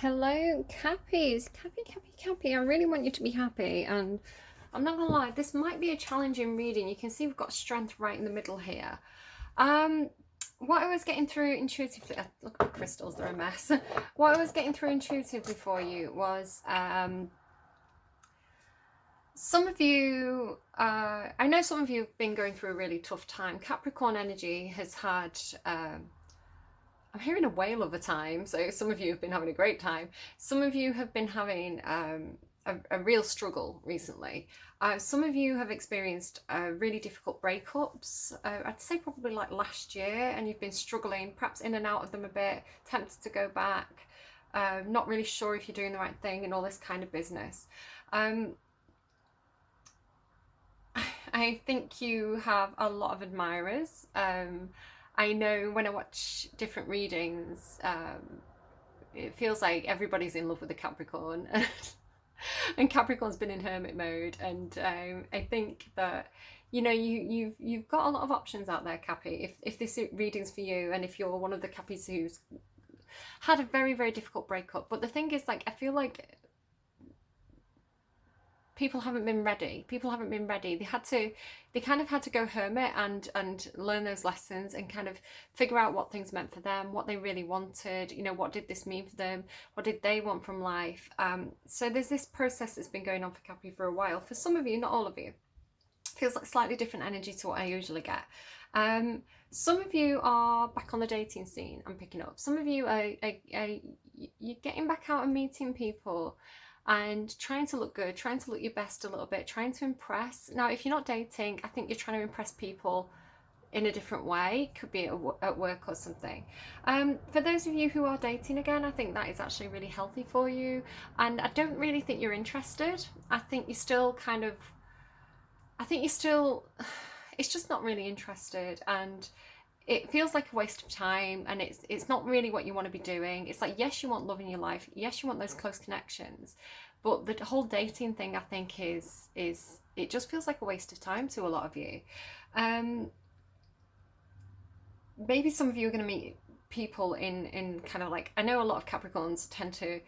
Hello, Cappies. Cappy. I really want you to be happy. And I'm not gonna lie, this might be a challenging reading. You can see we've got strength right in the middle here. Um, what I was getting through intuitively, look at the crystals, they're a mess. What I was getting through intuitively for you was some of you, I know some of you have been going through a really tough time. Capricorn energy has had I'm hearing a whale of a time, so some of you have been having a great time. Some of you have been having a real struggle recently. Some of you have experienced really difficult breakups. I'd say probably like last year, and you've been struggling, perhaps in and out of them a bit, tempted to go back, not really sure if you're doing the right thing, and all this kind of business. I think you have a lot of admirers. I know when I watch different readings, it feels like everybody's in love with a Capricorn, and Capricorn's been in hermit mode. And I think that you've got a lot of options out there, Cappy. If this reading's for you, and if you're one of the Cappies who's had a very very difficult breakup, but the thing is, like, I feel like people haven't been ready. They kind of had to go hermit and learn those lessons and kind of figure out what things meant for them, what they really wanted. What did this mean for them? What did they want from life? So there's this process that's been going on for Capri for a while. For some of you, not all of you, feels like slightly different energy to what I usually get. Some of you are back on the dating scene. I'm picking up. Some of you are you're getting back out and meeting people and trying to look good, trying to look your best a little bit, trying to impress. Now, if you're not dating, I think you're trying to impress people in a different way. Could be at work or something. For those of you who are dating again, I think that is actually really healthy for you. And I don't really think you're interested. I think you're still kind of, it's just not really interested. And it feels like a waste of time, and it's not really what you want to be doing. It's like, yes, you want love in your life, yes, you want those close connections, but the whole dating thing, I think, is it just feels like a waste of time to a lot of you. Maybe some of you are going to meet people in kind of like, I know a lot of Capricorns tend to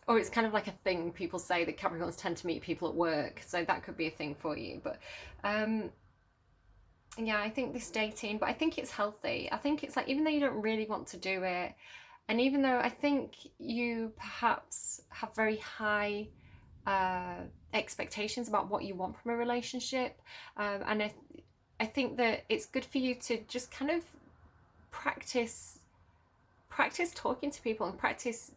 or it's kind of like a thing people say that Capricorns tend to meet people at work, so that could be a thing for you. But yeah, I think this dating, but I think it's healthy. I think it's like, even though you don't really want to do it, and even though I think you perhaps have very high expectations about what you want from a relationship, and I think that it's good for you to just kind of practice talking to people and practice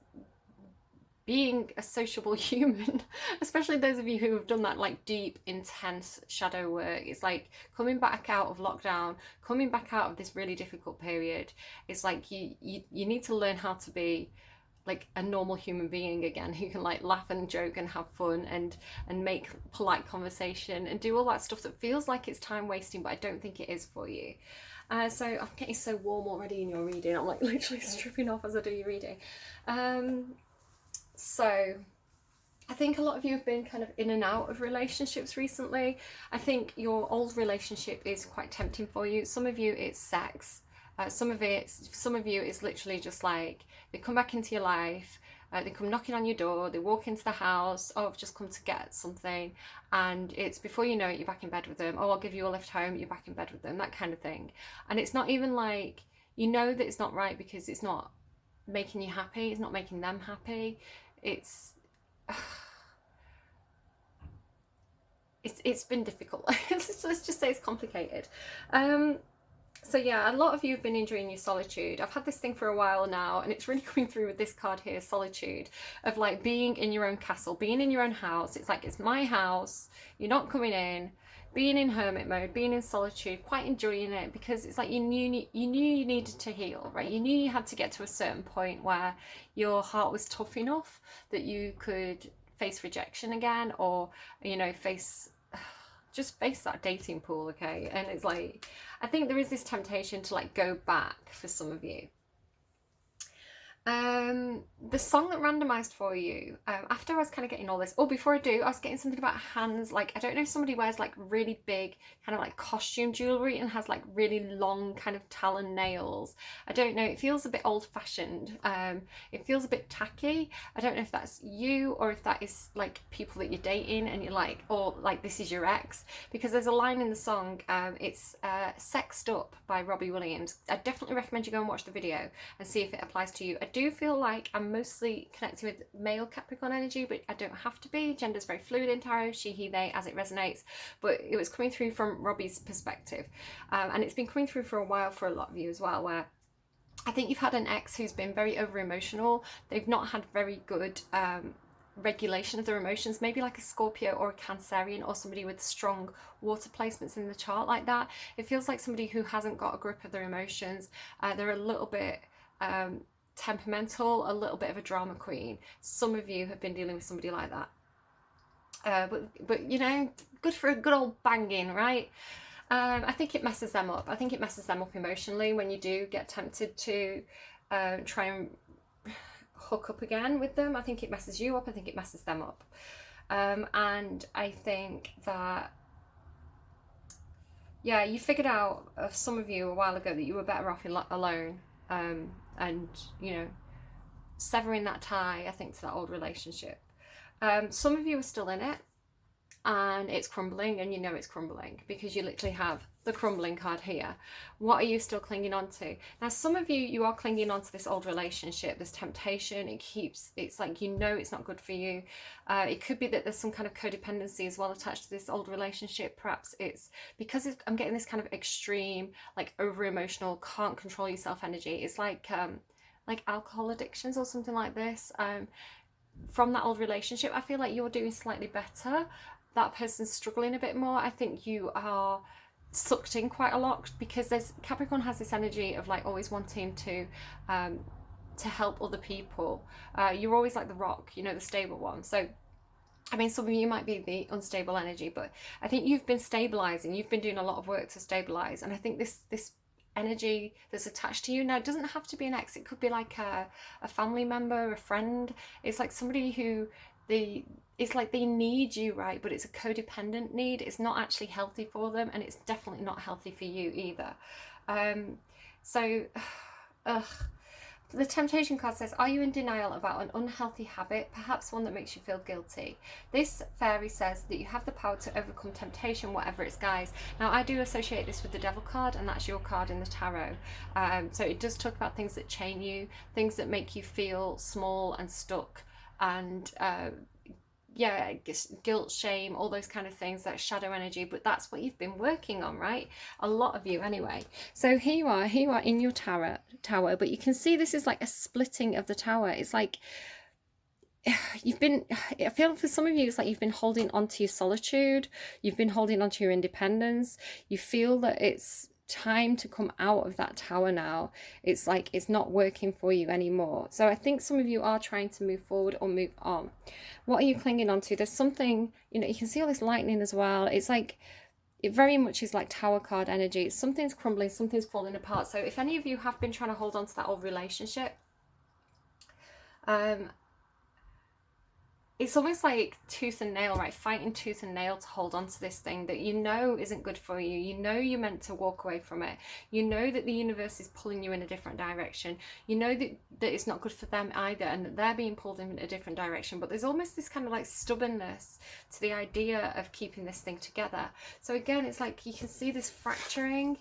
being a sociable human, especially those of you who have done that like deep, intense shadow work. It's like coming back out of lockdown, coming back out of this really difficult period. It's like you need to learn how to be like a normal human being again, who can like laugh and joke and have fun and make polite conversation and do all that stuff that feels like it's time wasting, but I don't think it is for you. So I'm getting so warm already in your reading. I'm like literally stripping off as I do your reading. So I think a lot of you have been kind of in and out of relationships recently. I think your old relationship is quite tempting for you. Some of you it's sex. Some of you it's literally just like they come back into your life, they come knocking on your door, they walk into the house, oh, I've just come to get something, and it's before you know it, you're back in bed with them. Oh, I'll give you a lift home, you're back in bed with them, that kind of thing. And it's not even like, you know that it's not right because it's not making you happy, it's not making them happy. It's been difficult. Let's just say it's complicated. So yeah, a lot of you have been enjoying your solitude. I've had this thing for a while now, and it's really coming through with this card here, solitude, of like being in your own castle, being in your own house. It's like, it's my house, you're not coming in, being in hermit mode, being in solitude, quite enjoying it, because it's like you knew you needed to heal, right? You knew you had to get to a certain point where your heart was tough enough that you could face rejection again, or face that dating pool, okay? And it's like, I think there is this temptation to like go back for some of you. The song that randomized for you, after I was kind of getting all this, before I do, I was getting something about hands. Like, I don't know if somebody wears like really big kind of like costume jewelry and has like really long kind of talon nails. I don't know, it feels a bit old fashioned. It feels a bit tacky. I don't know if that's you or if that is like people that you're dating and you're like, or like this is your ex, because there's a line in the song, it's Sexed Up by Robbie Williams. I definitely recommend you go and watch the video and see if it applies to you. I do feel like I'm mostly connecting with male Capricorn energy, but I don't have to be. Gender's very fluid in tarot, she, he, they, as it resonates. But it was coming through from Robbie's perspective. And it's been coming through for a while for a lot of you as well, where I think you've had an ex who's been very over emotional. They've not had very good regulation of their emotions, maybe like a Scorpio or a Cancerian or somebody with strong water placements in the chart like that. It feels like somebody who hasn't got a grip of their emotions. They're a little bit temperamental, a little bit of a drama queen. Some of you have been dealing with somebody like that. But you know, good for a good old banging, right? I think it messes them up. I think it messes them up emotionally when you do get tempted to try and hook up again with them. I think it messes you up. I think it messes them up. And I think that, yeah, you figured out, some of you a while ago, that you were better off alone. And, you know, severing that tie, I think, to that old relationship. Some of you are still in it, and it's crumbling, and you know it's crumbling because you literally have the crumbling card here. What are you still clinging on to? Now, some of you are clinging on to this old relationship, this temptation. It's like, you know, it's not good for you. It could be that there's some kind of codependency as well attached to this old relationship. Perhaps it's because I'm getting this kind of extreme, like over emotional, can't control yourself energy. It's like alcohol addictions or something like this. From that old relationship, I feel like you're doing slightly better. That person's struggling a bit more. I think you are sucked in quite a lot because Capricorn has this energy of like always wanting to help other people. You're always like the rock, you know, the stable one. So I mean, some of you might be the unstable energy, but I think you've been stabilizing. You've been doing a lot of work to stabilize, and I think this energy that's attached to you now, it doesn't have to be an ex. It could be like a family member, a friend. It's like somebody who it's like they need you, right? But it's a codependent need. It's not actually healthy for them, and it's definitely not healthy for you either. The temptation card says, are you in denial about an unhealthy habit, perhaps one that makes you feel guilty? This fairy says that you have the power to overcome temptation, whatever its guise. Now, I do associate this with the devil card, and that's your card in the tarot. So it does talk about things that chain you, things that make you feel small and stuck, and yeah, guilt, shame, all those kind of things, that shadow energy. But that's what you've been working on, right? A lot of you anyway. So here you are in your tower, but you can see this is like a splitting of the tower. It's like I feel for some of you, it's like you've been holding on to your solitude, you've been holding on to your independence. You feel that it's time to come out of that tower now. It's like it's not working for you anymore. So I think some of you are trying to move forward or move on. What are you clinging on to? There's something, you know, you can see all this lightning as well. It's like, it very much is like tower card energy. Something's crumbling, something's falling apart. So if any of you have been trying to hold on to that old relationship, it's almost like tooth and nail, right? Fighting tooth and nail to hold on to this thing that you know isn't good for you. You know you're meant to walk away from it. You know that the universe is pulling you in a different direction. You know that it's not good for them either, and that they're being pulled in a different direction. But there's almost this kind of like stubbornness to the idea of keeping this thing together. So again, it's like you can see this fracturing.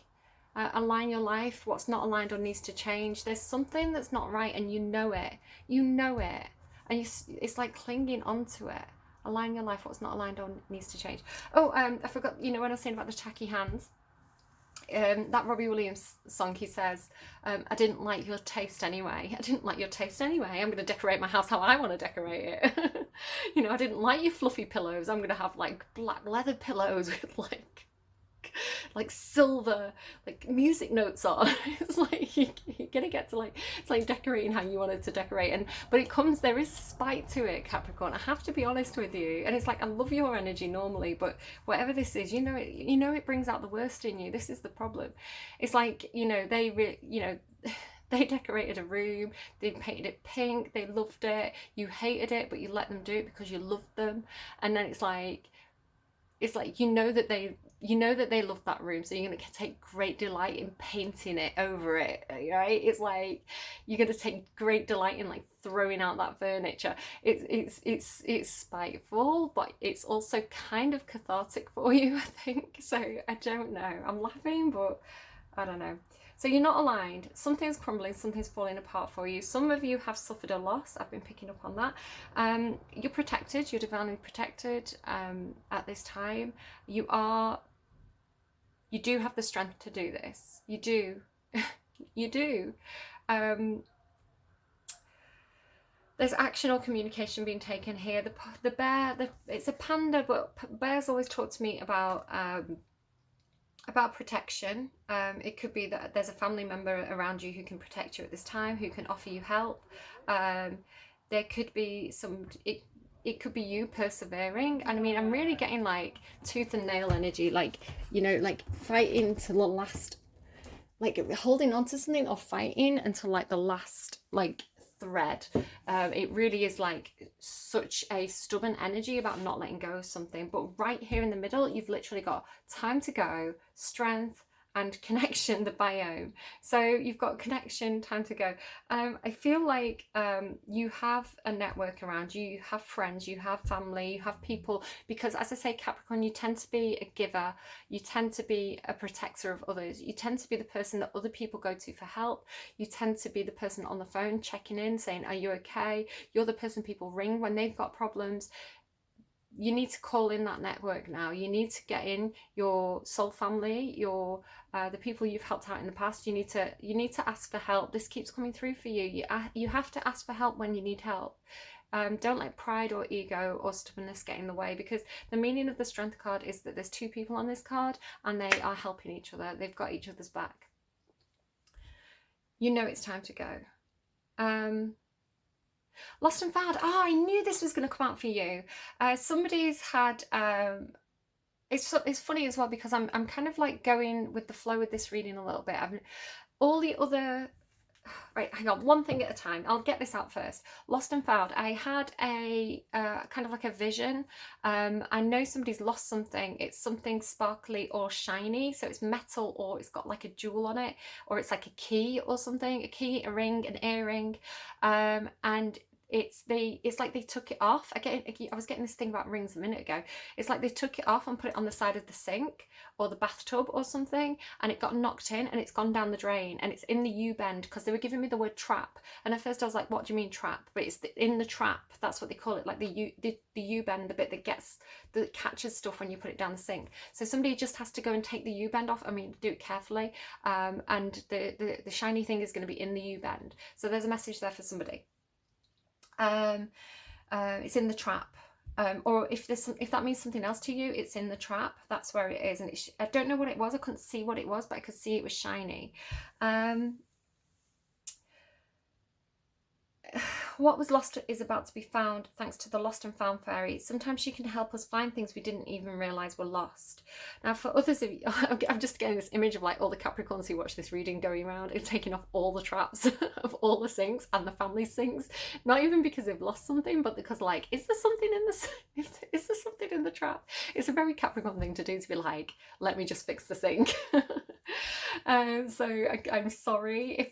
Align your life. What's not aligned or needs to change. There's something that's not right, and you know it. You know it. And it's like clinging onto it. Align your life. What's not aligned or needs to change. Oh, I forgot, you know, when I was saying about the tacky hands, that Robbie Williams song, he says, I didn't like your taste anyway. I didn't like your taste anyway. I'm going to decorate my house how I want to decorate it. You know, I didn't like your fluffy pillows. I'm going to have like black leather pillows with like silver like music notes on. It's like you're gonna get to like, it's like decorating how you wanted to decorate, but there is spite to it, Capricorn. I have to be honest with you. And it's like, I love your energy normally, but whatever this is, you know it brings out the worst in you. This is the problem. It's like, you know, They decorated a room, they painted it pink, they loved it, you hated it, but you let them do it because you loved them. And then it's like you know that they love that room, so you're going to take great delight in painting it over it, right? It's like you're going to take great delight in like throwing out that furniture. It's spiteful, but it's also kind of cathartic for you, I think. So I don't know, I'm laughing, but I don't know. So you're not aligned. Something's crumbling, something's falling apart for you. Some of you have suffered a loss. I've been picking up on that. You're protected. You're divinely protected at this time. You do have the strength to do this. You do. You do. There's action or communication being taken here. The bear, it's a panda, but bears always talk to me about protection. It could be that there's a family member around you who can protect you at this time, who can offer you help. There could be it could be you persevering. And I mean, I'm really getting like tooth and nail energy, like, you know, like fighting to the last, like holding on to something or fighting until like the last like thread. It really is like such a stubborn energy about not letting go of something. But right here in the middle, you've literally got time to go, strength, and connection, the biome. So you've got connection, time to go. I feel like you have a network around you, you have friends, you have family, you have people, because as I say, Capricorn, you tend to be a giver, you tend to be a protector of others, you tend to be the person that other people go to for help, you tend to be the person on the phone checking in, saying, are you okay? You're the person people ring when they've got problems. You need to call in that network now. You need to get in your soul family, your the people you've helped out in the past. You need to ask for help. This keeps coming through for you. You have to ask for help when you need help. Don't let pride or ego or stubbornness get in the way, because the meaning of the strength card is that there's two people on this card and they are helping each other. They've got each other's back. You know it's time to go. Lost and found. Oh, I knew this was going to come out for you. Somebody's had it's funny as well, because I'm kind of like going with the flow with this reading a little bit. All the other, right, hang on, one thing at a time. I'll get this out first. Lost and found. I had a kind of like a vision. I know somebody's lost something. It's something sparkly or shiny, so it's metal, or it's got like a jewel on it, or it's like a key or something, a key, a ring, an earring, and it's like they took it off. I was getting this thing about rings a minute ago. It's like they took it off and put it on the side of the sink or the bathtub or something, and it got knocked in and it's gone down the drain, and it's in the U-bend, because they were giving me the word trap, and at first I was like, what do you mean trap? But it's in the trap, that's what they call it, like the U-bend, the bit that catches stuff when you put it down the sink. So somebody just has to go and take the U-bend off. I mean, do it carefully, and the shiny thing is going to be in the U-bend. So there's a message there for somebody. It's in the trap, or if that means something else to you, it's in the trap. That's where it is. And I don't know what it was. I couldn't see what it was, but I could see it was shiny. What was lost is about to be found, thanks to the lost and found fairy. Sometimes she can help us find things we didn't even realise were lost. Now, for others of you, I'm just getting this image of like all the Capricorns who watch this reading going around and taking off all the traps of all the sinks and the family sinks. Not even because they've lost something, but because like, is there something in the trap? It's a very Capricorn thing to do, to be like, let me just fix the sink. So I'm sorry if,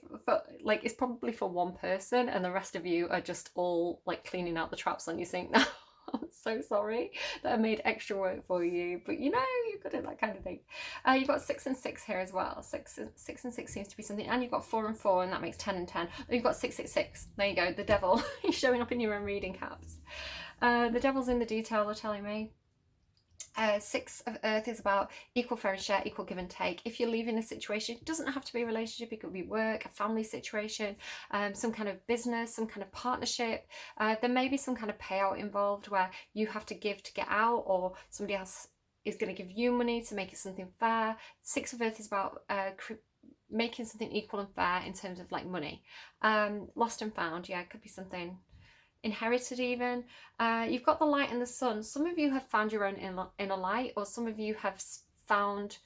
like, it's probably for one person and the rest of you are just all like cleaning out the traps on your sink now. I'm so sorry that I made extra work for you, but you know, you're good at that kind of thing. You've got 6 and 6 here as well. 6 and 6 seems to be something, and you've got 4 and 4, and that makes 10 and 10. Oh, you've got 666. There you go, the devil. He's showing up in your own reading, caps. The devil's in the detail, they're telling me. 6 of Earth is about equal fair and share, equal give and take. If you're leaving a situation, it doesn't have to be a relationship, it could be work, a family situation, some kind of business, some kind of partnership. There may be some kind of payout involved where you have to give to get out, or somebody else is going to give you money to make it something fair. 6 of Earth is about making something equal and fair in terms of like money. Lost and found, yeah, it could be something inherited even. You've got the light and the sun. Some of you have found your own inner light, or some of you have found,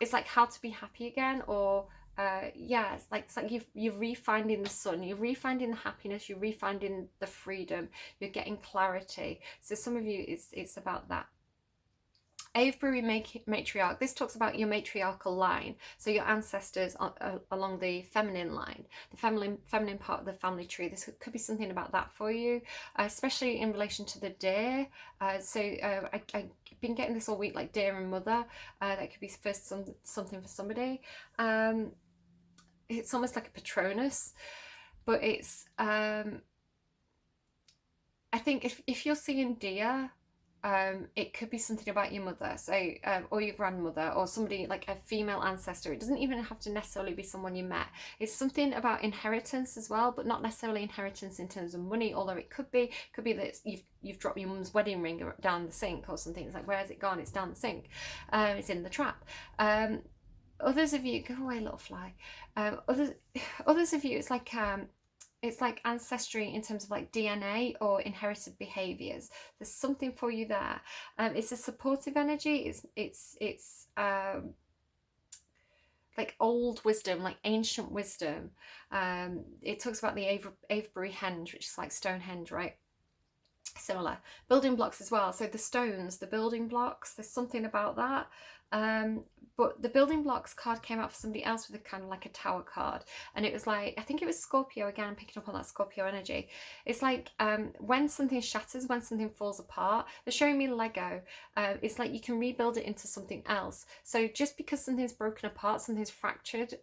it's like how to be happy again, or yeah, it's like you're refinding the sun, you're refinding the happiness, you're refinding the freedom, you're getting clarity. So some of you, it's about that. Avebury matriarch. This talks about your matriarchal line, so your ancestors along the feminine line, the feminine part of the family tree. This could be something about that for you, especially in relation to the deer. I've been getting this all week, like deer and mother. That could be something for somebody. It's almost like a Patronus, but it's I think if you're seeing deer, it could be something about your mother, so or your grandmother, or somebody like a female ancestor. It doesn't even have to necessarily be someone you met. It's something about inheritance as well, but not necessarily inheritance in terms of money, although it could be that you've dropped your mum's wedding ring down the sink or something. It's like, where has it gone? It's down the sink. It's in the trap. Others of you, go away, little fly. Others of you, it's like ancestry in terms of like DNA or inherited behaviors. There's something for you there. It's a supportive energy. It's like old wisdom, like ancient wisdom. It talks about the Avebury henge, which is like Stonehenge, right? Similar building blocks as well. So the stones, the building blocks, there's something about that. But the building blocks card came out for somebody else with a kind of like a tower card, and it was like, I think it was Scorpio again. I'm picking up on that Scorpio energy. It's like when something shatters, when something falls apart. They're showing me Lego. It's like you can rebuild it into something else. So just because something's broken apart, something's fractured,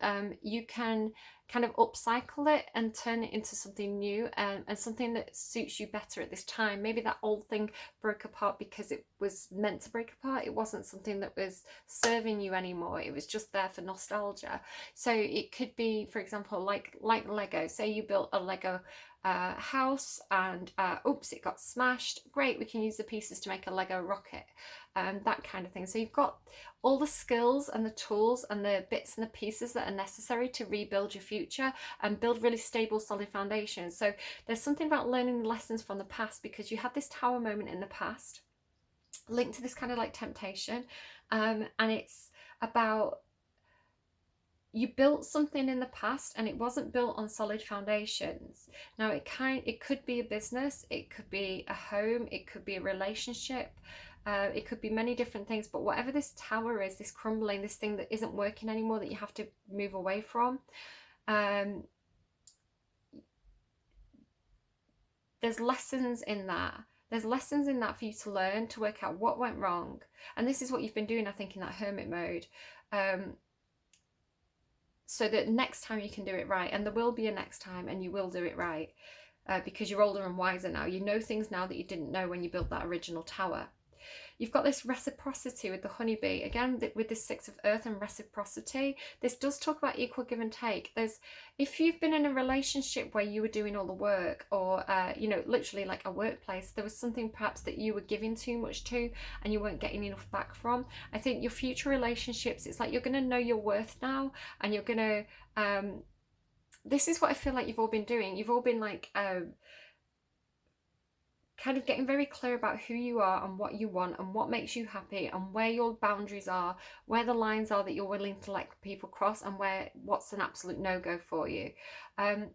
you can kind of upcycle it and turn it into something new, and something that suits you better at this time. Maybe that old thing broke apart because it was meant to break apart. It wasn't something that was serving you anymore. It was just there for nostalgia. So it could be, for example, like Lego. Say you built a Lego house and oops, it got smashed. Great, we can use the pieces to make a Lego rocket. That kind of thing. So you've got all the skills and the tools and the bits and the pieces that are necessary to rebuild your future and build really stable, solid foundations. So there's something about learning the lessons from the past, because you had this tower moment in the past linked to this kind of like temptation, and it's about, you built something in the past and it wasn't built on solid foundations. Now it could be a business, it could be a home, it could be a relationship, it could be many different things. But whatever this tower is, this crumbling, this thing that isn't working anymore, that you have to move away from, there's lessons in that. There's lessons in that for you to learn, to work out what went wrong. And this is what you've been doing, I think, in that hermit mode. So that next time you can do it right. And there will be a next time, and you will do it right, because you're older and wiser now. You know things now that you didn't know when you built that original tower. You've got this reciprocity with the honeybee. Again, with this Six of Earth and reciprocity, this does talk about equal give and take. If you've been in a relationship where you were doing all the work, or, literally like a workplace, there was something perhaps that you were giving too much to and you weren't getting enough back from. I think your future relationships, it's like you're going to know your worth now, and you're going to, this is what I feel like you've all been doing. You've all been like, kind of getting very clear about who you are and what you want and what makes you happy and where your boundaries are, where the lines are that you're willing to let people cross, and what's an absolute no-go for you. And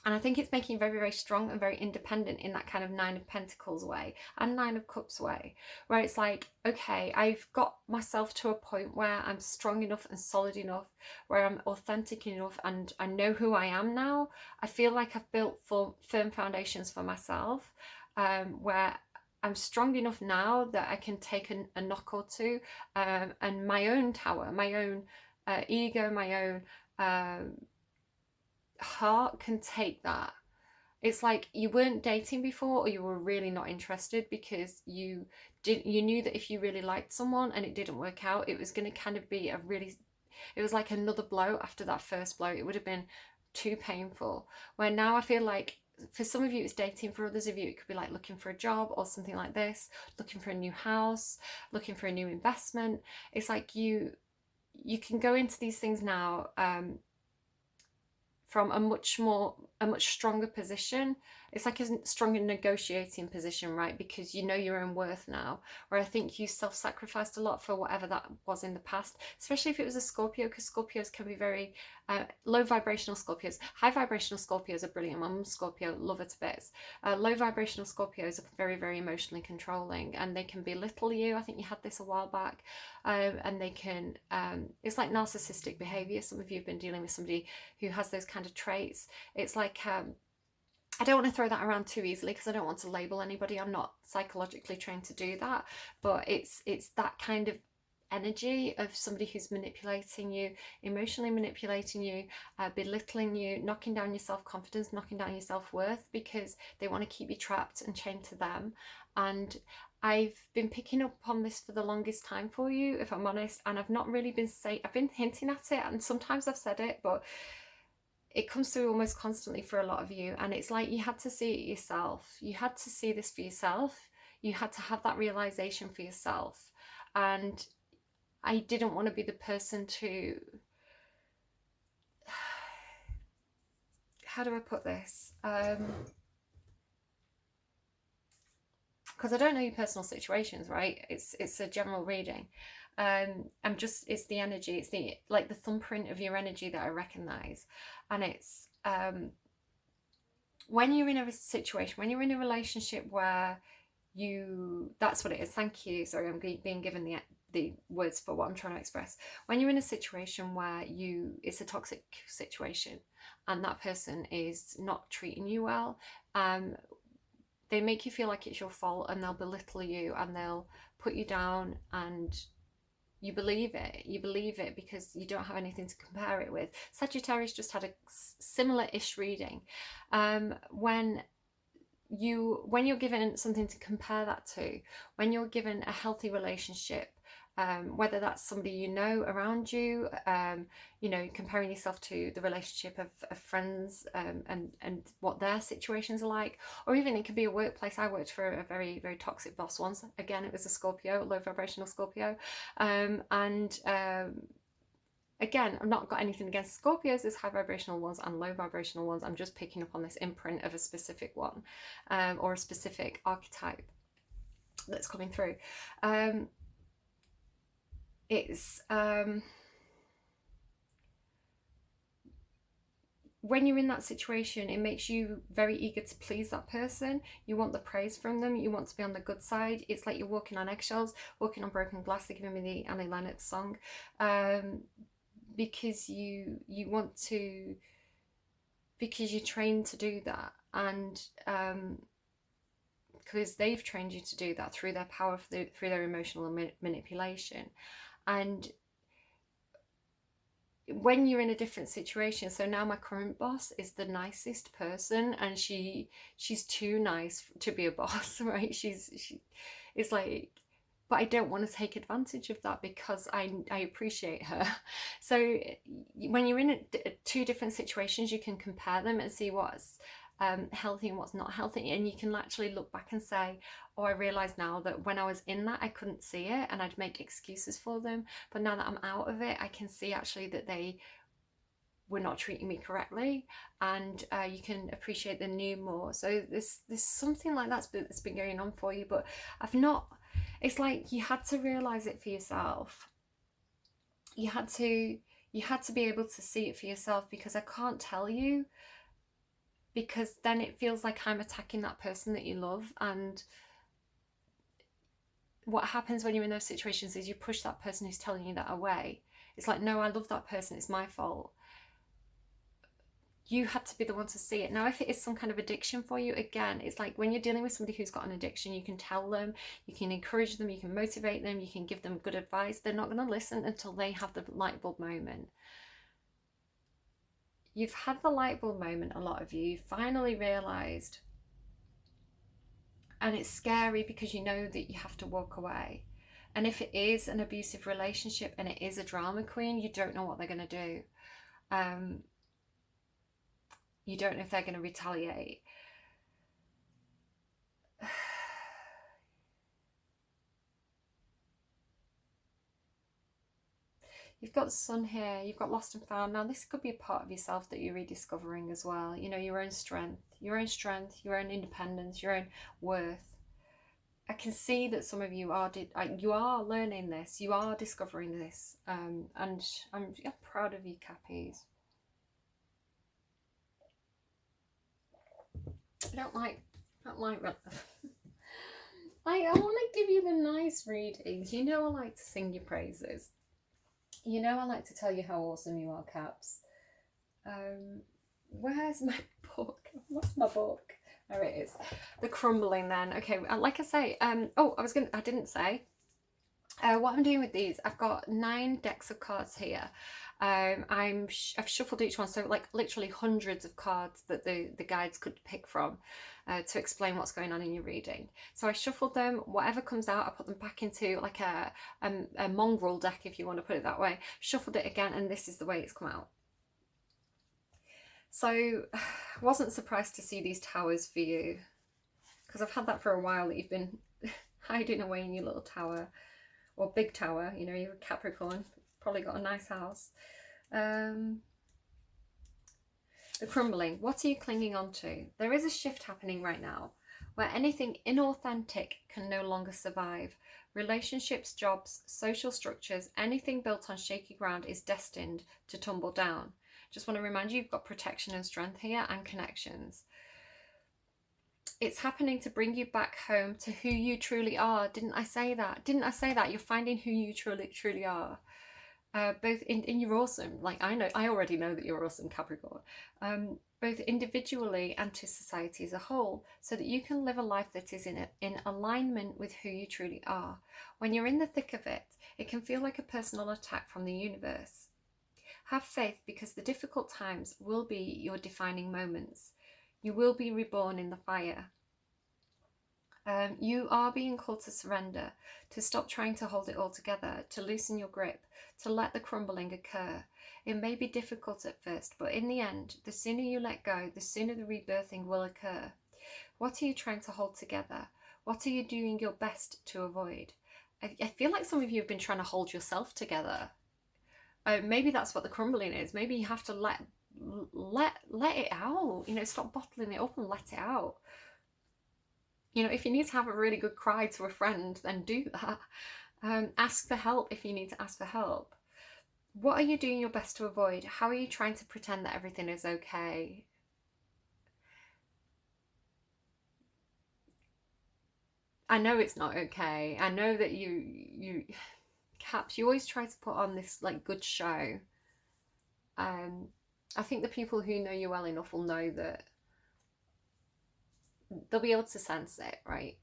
I think it's making you very, very strong and very independent in that kind of Nine of Pentacles way and Nine of Cups way, where it's like, okay, I've got myself to a point where I'm strong enough and solid enough, where I'm authentic enough, and I know who I am now. I feel like I've built firm foundations for myself, where I'm strong enough now that I can take a knock or two, and my own tower, my own ego, my own heart can take that. It's like you weren't dating before, or you were really not interested because you knew that if you really liked someone and it didn't work out, it was going to kind of be it was like another blow after that first blow. It would have been too painful. Where now I feel like, for some of you it's dating, for others of you it could be like looking for a job or something like this, looking for a new house, looking for a new investment. It's like you can go into these things now from a much stronger position. It's like a stronger negotiating position, right? Because you know your own worth now. Where I think you self-sacrificed a lot for whatever that was in the past, especially if it was a Scorpio, because Scorpios can be very low vibrational Scorpios. High vibrational Scorpios are brilliant. My mum's Scorpio, love her to bits. Low vibrational Scorpios are very, very emotionally controlling, and they can belittle you. I think you had this a while back. And they can, it's like narcissistic behavior. Some of you have been dealing with somebody who has those kind of traits. It's like, I don't want to throw that around too easily because I don't want to label anybody. I'm not psychologically trained to do that, but it's that kind of energy of somebody who's manipulating you, emotionally manipulating you, belittling you, knocking down your self-confidence, knocking down your self-worth, because they want to keep you trapped and chained to them. And I've been picking up on this for the longest time for you, if I'm honest, and I've not really been I've been hinting at it, and sometimes I've said it, but it comes through almost constantly for a lot of you. And it's like you had to see it yourself. You had to see this for yourself. You had to have that realization for yourself. And I didn't want to be the person to, how do I put this? Because I don't know your personal situations, right? It's a general reading. It's the energy, it's the thumbprint of your energy that I recognize. And it's when you're in a situation, when you're in a relationship where that's what it is. Thank you. Sorry, I'm being given the words for what I'm trying to express. When you're in a situation where it's a toxic situation and that person is not treating you well, they make you feel like it's your fault, and they'll belittle you and they'll put you down, and you believe it because you don't have anything to compare it with. Sagittarius just had a similar-ish reading. When you're given something to compare that to, when you're given a healthy relationship, whether that's somebody you know around you, comparing yourself to the relationship of friends, and what their situations are like, or even it could be a workplace. I worked for a very, very toxic boss once. Again, it was a Scorpio, low vibrational Scorpio, again, I've not got anything against Scorpios. There's high vibrational ones and low vibrational ones. I'm just picking up on this imprint of a specific one, or a specific archetype that's coming through. When you're in that situation, it makes you very eager to please that person. You want the praise from them. You want to be on the good side. It's like you're walking on eggshells, walking on broken glass. They're giving me the Annie Lennox song. Because you want to, because you're trained to do that, and because they've trained you to do that through their power, through their emotional manipulation. And when you're in a different situation, so now my current boss is the nicest person, and she's too nice to be a boss, right? It's like, but I don't want to take advantage of that because I appreciate her. So when you're in two different situations, you can compare them and see what's healthy and what's not healthy, and you can actually look back and say, oh, I realise now that when I was in that I couldn't see it, and I'd make excuses for them, but now that I'm out of it, I can see actually that they were not treating me correctly, and you can appreciate the new more. So there's something like that's been going on for you, but it's like you had to realise it for yourself. You had to be able to see it for yourself, because I can't tell you, because then it feels like I'm attacking that person that you love. And what happens when you're in those situations is you push that person who's telling you that away. It's like, no, I love that person, it's my fault. You had to be the one to see it. Now, if it is some kind of addiction for you, again, it's like when you're dealing with somebody who's got an addiction, you can tell them, you can encourage them, you can motivate them, you can give them good advice. They're not going to listen until they have the light bulb moment. You've had the light bulb moment, a lot of you. You've finally realised. And it's scary because you know that you have to walk away. And if it is an abusive relationship and it is a drama queen, you don't know what they're going to do. You don't know if they're going to retaliate. You've got the sun here, you've got lost and found. Now this could be a part of yourself that you're rediscovering as well. You know, your own strength, your own independence, your own worth. I can see that some of you are learning this, you are discovering this, and I'm proud of you, Cappies. I don't like I want to give you the nice readings. You know I like to sing your praises. You know I like to tell you how awesome you are, Caps. Where's my book? What's my book? There it is. The Crumbling then. Okay, like I say, I didn't say. What I'm doing with these, I've got 9 decks of cards here. I've shuffled each one, so like literally hundreds of cards that the guides could pick from to explain what's going on in your reading. So I shuffled them, whatever comes out, I put them back into like a mongrel deck, if you want to put it that way, shuffled it again, and this is the way it's come out. So wasn't surprised to see these towers for you, because I've had that for a while, that you've been hiding away in your little tower, or big tower. You know, you're a Capricorn, probably got a nice house. The Crumbling. What are you clinging on to? There is a shift happening right now where anything inauthentic can no longer survive. Relationships, jobs, social structures, anything built on shaky ground is destined to tumble down. Just want to remind you, you've got protection and strength here, and connections. It's happening to bring you back home to who you truly are. Didn't I say that? Didn't I say that? You're finding who you truly are. Both in you're awesome. Like, I already know that you're awesome, Capricorn. Both individually and to society as a whole, so that you can live a life that is in alignment with who you truly are. When you're in the thick of it, it can feel like a personal attack from the universe. Have faith, because the difficult times will be your defining moments. You will be reborn in the fire. You are being called to surrender, to stop trying to hold it all together, to loosen your grip, to let the crumbling occur. It may be difficult at first, but in the end, the sooner you let go, the sooner the rebirthing will occur. What are you trying to hold together? What are you doing your best to avoid? I feel like some of you have been trying to hold yourself together. Maybe that's what the crumbling is. Maybe you have to let it out. You know, stop bottling it up and let it out. You know, if you need to have a really good cry to a friend, then do that. Ask for help if you need to ask for help. What are you doing your best to avoid? How are you trying to pretend that everything is okay? I know it's not okay. I know that you Caps, you always try to put on this like good show. I think the people who know you well enough will know that they'll be able to sense it, right?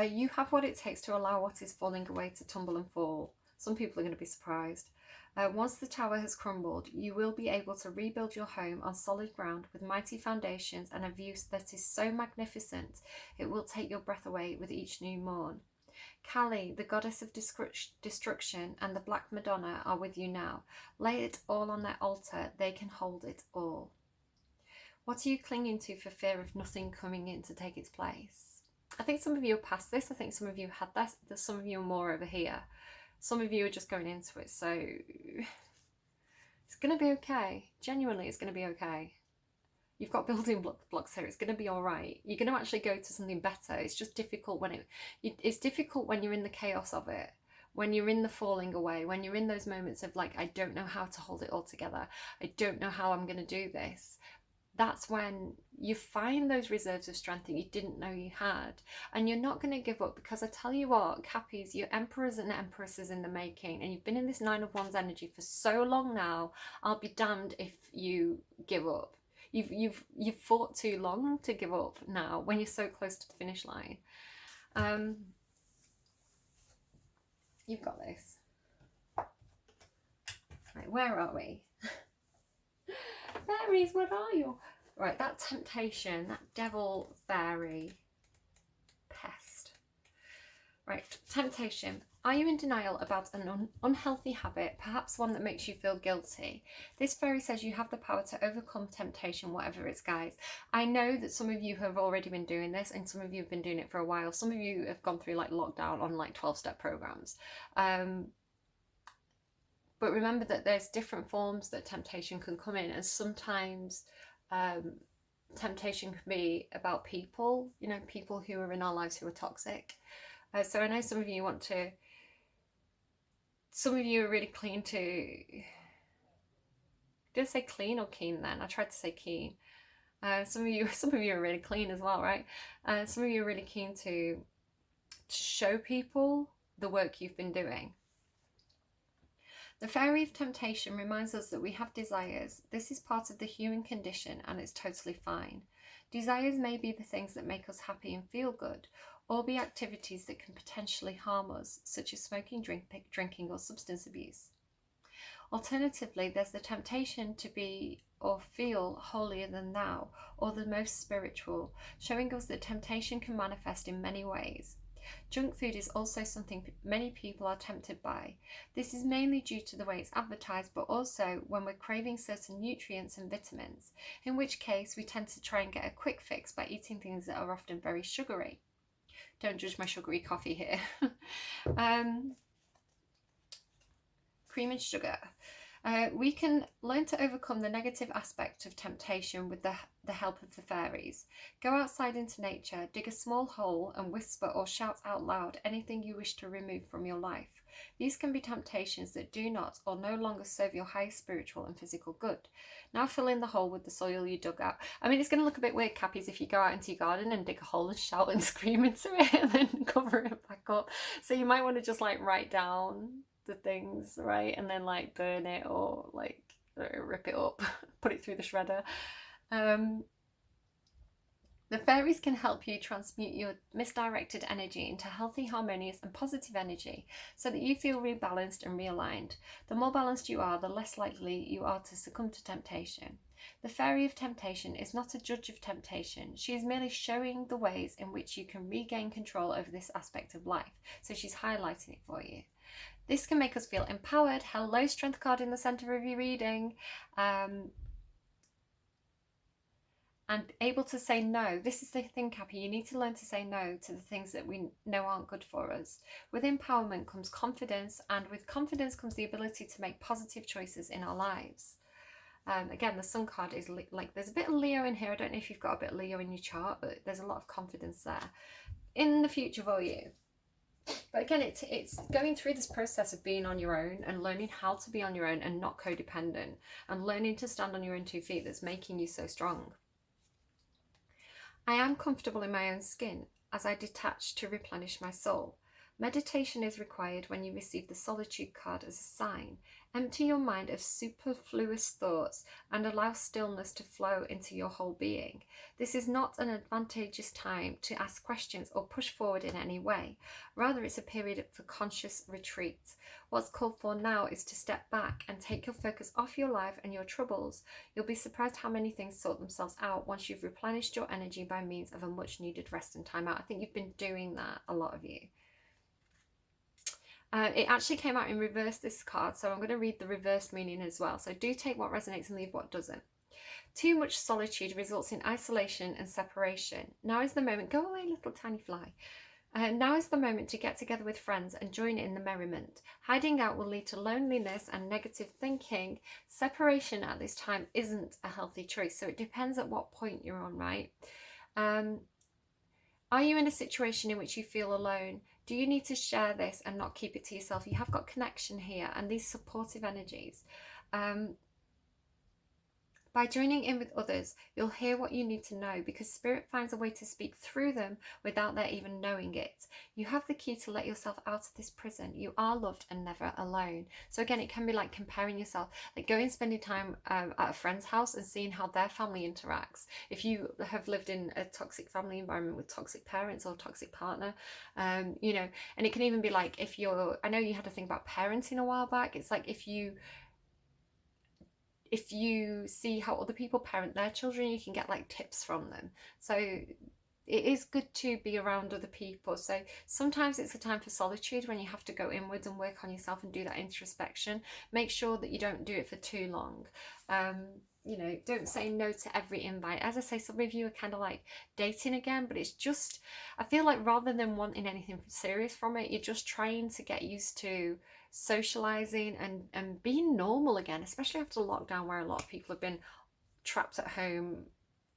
You have what it takes to allow what is falling away to tumble and fall. Some people are going to be surprised. Once the tower has crumbled, you will be able to rebuild your home on solid ground with mighty foundations and a view that is so magnificent it will take your breath away with each new morn. Kali, the goddess of destruction, and the Black Madonna are with you now. Lay it all on their altar. They can hold it all. What are you clinging to for fear of nothing coming in to take its place? I think some of you are past this. I think some of you had that. Some of you are more over here. Some of you are just going into it. So it's going to be okay. Genuinely, it's going to be okay. You've got building blocks here. It's going to be all right. You're going to actually go to something better. It's just difficult when it's difficult when you're in the chaos of it, when you're in the falling away, when you're in those moments of like, I don't know how to hold it all together. I don't know how I'm going to do this. That's when you find those reserves of strength that you didn't know you had. And you're not going to give up, because I tell you what, Cappies, you're emperors and empresses in the making, and you've been in this 9 of Wands energy for so long now. I'll be damned if you give up. You've fought too long to give up now when you're so close to the finish line. You've got this. Right, where are we? Fairies, where are you? Right, that temptation, that devil fairy pest. Right, temptation. Are you in denial about an unhealthy habit, perhaps one that makes you feel guilty? This fairy says you have the power to overcome temptation, whatever its guise. I know that some of you have already been doing this, and some of you have been doing it for a while. Some of you have gone through like lockdown on like 12-step programs. But remember that there's different forms that temptation can come in, and sometimes temptation can be about people, you know, people who are in our lives who are toxic. So I know some of you are really keen to, did I say clean or keen then? I tried to say keen. Some of you are really clean as well, right? Some of you are really keen to show people the work you've been doing. The fairy of temptation reminds us that we have desires. This is part of the human condition and it's totally fine. Desires may be the things that make us happy and feel good, or be activities that can potentially harm us, such as smoking, drinking, or substance abuse. Alternatively, there's the temptation to be or feel holier than thou, or the most spiritual, showing us that temptation can manifest in many ways. Junk food is also something many people are tempted by. This is mainly due to the way it's advertised, but also when we're craving certain nutrients and vitamins, in which case we tend to try and get a quick fix by eating things that are often very sugary. Don't judge my sugary coffee here. Cream and sugar. We can learn to overcome the negative aspect of temptation with the help of the fairies. Go outside into nature, dig a small hole and whisper or shout out loud anything you wish to remove from your life. These can be temptations that do not or no longer serve your highest spiritual and physical good. Now fill in the hole with the soil you dug out. I mean, it's going to look a bit weird, Cappies, if you go out into your garden and dig a hole and shout and scream into it and then cover it back up. So you might want to just like write down the things, right, and then like burn it or like rip it up, put it through the shredder. The fairies can help you transmute your misdirected energy into healthy, harmonious and positive energy so that you feel rebalanced and realigned. The more balanced you are, the less likely you are to succumb to temptation. The fairy of temptation is not a judge of temptation. She is merely showing the ways in which you can regain control over this aspect of life. So she's highlighting it for you. This can make us feel empowered. Hello, strength card in the center of your reading. And able to say no. This is the thing, Cappy. You need to learn to say no to the things that we know aren't good for us. With empowerment comes confidence, and with confidence comes the ability to make positive choices in our lives. Again, the Sun card is like, there's a bit of Leo in here. I don't know if you've got a bit of Leo in your chart, but there's a lot of confidence there in the future for you. But again, it's going through this process of being on your own and learning how to be on your own and not codependent, and learning to stand on your own 2 feet that's making you so strong. I am comfortable in my own skin as I detach to replenish my soul. Meditation is required when you receive the Solitude card as a sign. Empty your mind of superfluous thoughts and allow stillness to flow into your whole being. This is not an advantageous time to ask questions or push forward in any way. Rather, it's a period for conscious retreat. What's called for now is to step back and take your focus off your life and your troubles. You'll be surprised how many things sort themselves out once you've replenished your energy by means of a much needed rest and time out. I think you've been doing that, a lot of you. It actually came out in reverse, this card, so I'm going to read the reverse meaning as well. So do take what resonates and leave what doesn't. Too much solitude results in isolation and separation. Now is the moment. Go away, little tiny fly. Now is the moment to get together with friends and join in the merriment. Hiding out will lead to loneliness and negative thinking. Separation at this time isn't a healthy choice, so it depends at what point you're on, right? Are you in a situation in which you feel alone? Do you need to share this and not keep it to yourself? You have got connection here and these supportive energies. By joining in with others, you'll hear what you need to know because Spirit finds a way to speak through them without their even knowing it. You have the key to let yourself out of this prison. You are loved and never alone. So again, it can be like comparing yourself, like going and spending time at a friend's house and seeing how their family interacts. If you have lived in a toxic family environment with toxic parents or toxic partner, you know, and it can even be like if you're, I know you had to think about parenting a while back. It's like if you see how other people parent their children, you can get like tips from them. So it is good to be around other people. So sometimes it's a time for solitude when you have to go inwards and work on yourself and do that introspection. Make sure that you don't do it for too long. You know, don't say no to every invite. As I say, some of you are kind of like dating again, but it's just, I feel like rather than wanting anything serious from it, you're just trying to get used to socializing and being normal again, especially after lockdown, where a lot of people have been trapped at home,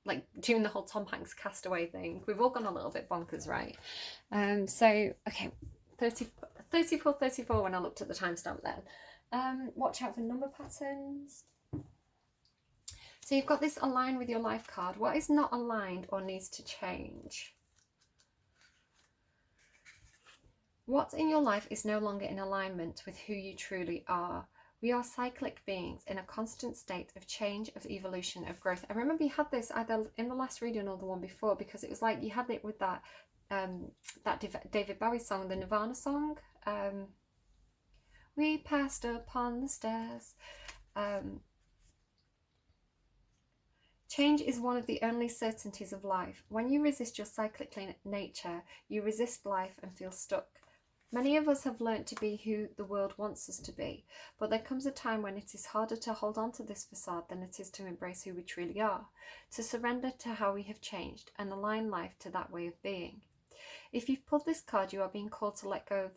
like doing the whole Tom Hanks Castaway thing. We've all gone a little bit bonkers, right? So, okay, 34 when I looked at the timestamp then. Watch out for number patterns. So you've got this align with your life card. What is not aligned or needs to change? What in your life is no longer in alignment with who you truly are? We are cyclic beings in a constant state of change, of evolution, of growth. I remember you had this either in the last reading or the one before, because it was like you had it with that David Bowie song, the Nirvana song. We passed upon the stairs. Change is one of the only certainties of life. When you resist your cyclic nature, you resist life and feel stuck. Many of us have learnt to be who the world wants us to be, but there comes a time when it is harder to hold on to this facade than it is to embrace who we truly are, to surrender to how we have changed and align life to that way of being. If you've pulled this card, you are being called to let go of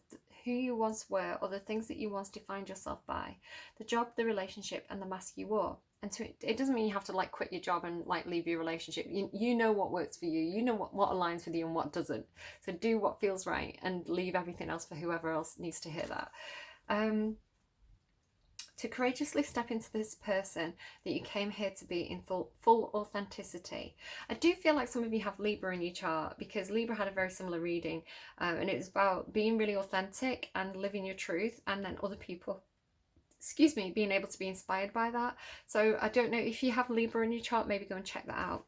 who you once were or the things that you once defined yourself by, the job, the relationship, and the mask you wore. And it doesn't mean you have to like quit your job and like leave your relationship. You know what works for you. You know what aligns with you and what doesn't. So do what feels right and leave everything else for whoever else needs to hear that. To courageously step into this person that you came here to be in full authenticity. I do feel like some of you have Libra in your chart, because Libra had a very similar reading, and it was about being really authentic and living your truth, and then other people, being able to be inspired by that. So I don't know if you have Libra in your chart, maybe go and check that out.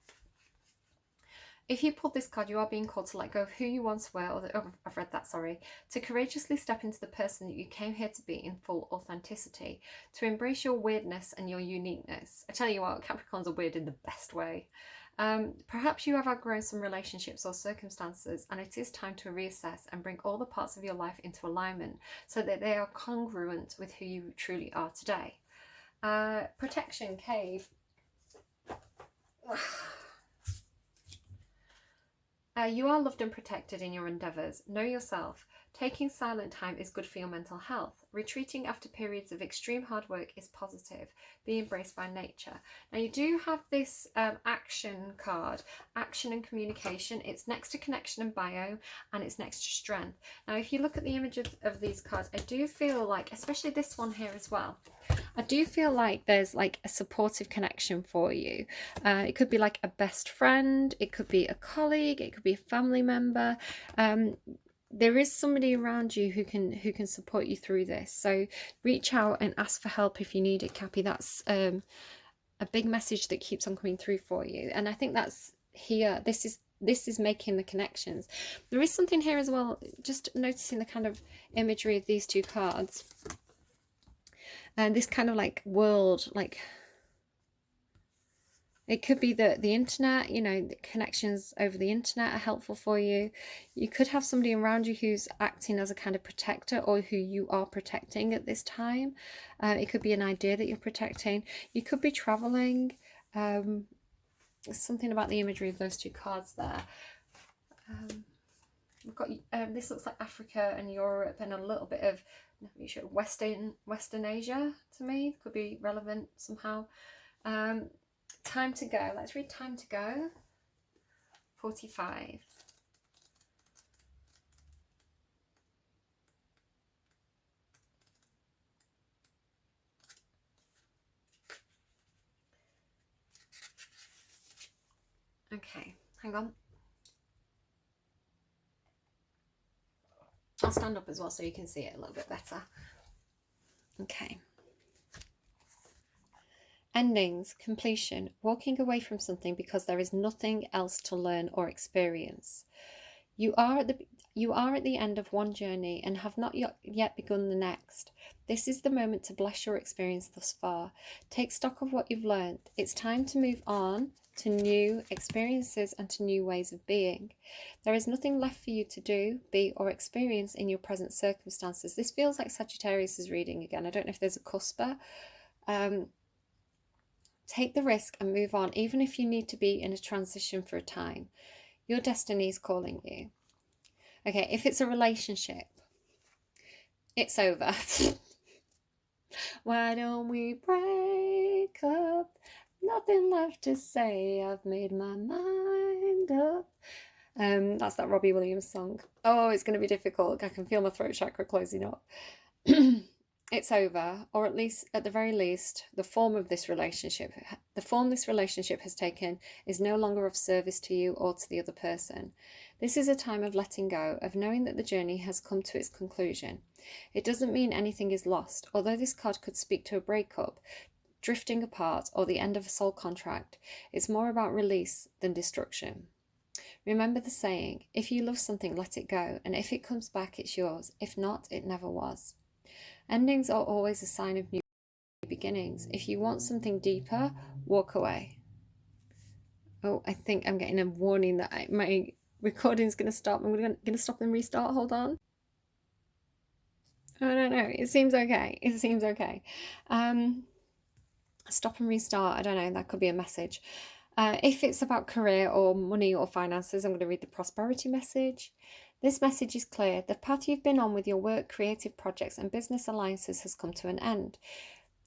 If you pulled this card, you are being called to let go of who you once were, I've read that, sorry. To courageously step into the person that you came here to be in full authenticity. To embrace your weirdness and your uniqueness. I tell you what, Capricorns are weird in the best way. Perhaps you have outgrown some relationships or circumstances, and it is time to reassess and bring all the parts of your life into alignment so that they are congruent with who you truly are today. Protection, cave. You are loved and protected in your endeavours. Know yourself. Taking silent time is good for your mental health. Retreating after periods of extreme hard work is positive. Be embraced by nature. Now you do have this action card, action and communication. It's next to connection and bio, and it's next to strength. Now if you look at the image of these cards, I do feel like, especially this one here as well, I do feel like there's like a supportive connection for you. It could be like a best friend, it could be a colleague, it could be a family member. There is somebody around you who can support you through this. So reach out and ask for help if you need it, Cappy. That's a big message that keeps on coming through for you. And I think that's here. This is making the connections. There is something here as well, just noticing the kind of imagery of these two cards. And this kind of like world, like it could be the internet, you know, the connections over the internet are helpful for you. You could have somebody around you who's acting as a kind of protector, or who you are protecting at this time. It could be an idea that you're protecting. You could be traveling. Something about the imagery of those two cards there. We've got this looks like Africa and Europe and a little bit of Western Asia to me. Could be relevant somehow. Time to go. Let's read time to go. 45. Okay, hang on. I'll stand up as well so you can see it a little bit better. Okay. Endings, completion, walking away from something because there is nothing else to learn or experience. You are at the end of one journey and have not yet begun the next. This is the moment to bless your experience thus far. Take stock of what you've learned. It's time to move on to new experiences and to new ways of being. There is nothing left for you to do, be, or experience in your present circumstances. This feels like Sagittarius's reading again. I don't know if there's a cusper. Take the risk and move on, even if you need to be in a transition for a time. Your destiny is calling you. Okay, if it's a relationship, It's over. Why don't we break up? Nothing left to say, I've made my mind up. That's that Robbie Williams song. Oh, it's going to be difficult. I can feel my throat chakra closing up. It's over, or at the very least, the form this relationship has taken is no longer of service to you or to the other person. This is a time of letting go, of knowing that the journey has come to its conclusion. It doesn't mean anything is lost, although this card could speak to a breakup, drifting apart, or the end of a soul contract. It's more about release than destruction. Remember the saying, if you love something, let it go, and if it comes back, it's yours. If not, it never was. Endings are always a sign of new beginnings. If you want something deeper, walk away. Oh, I think I'm getting a warning that my recording's going to stop. I'm going to stop and restart. Hold on. I don't know. It seems okay. Stop and restart. I don't know. That could be a message. If it's about career or money or finances, I'm going to read the prosperity message. This message is clear. The path you've been on with your work, creative projects, and business alliances has come to an end.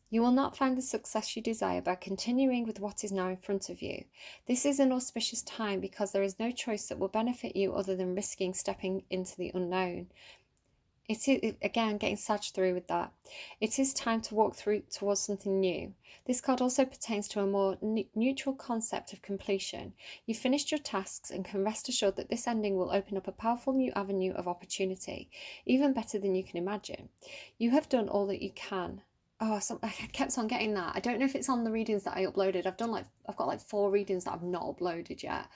You will not find the success you desire by continuing with what is now in front of you. This is an auspicious time because there is no choice that will benefit you other than risking stepping into the unknown. It is, again, getting Sag through with that. It is time to walk towards something new. This card also pertains to a more neutral concept of completion. You've finished your tasks and can rest assured that this ending will open up a powerful new avenue of opportunity, even better than you can imagine. You have done all that you can. Oh, I kept on getting that. I don't know if it's on the readings that I uploaded. I've got like 4 readings that I've not uploaded yet.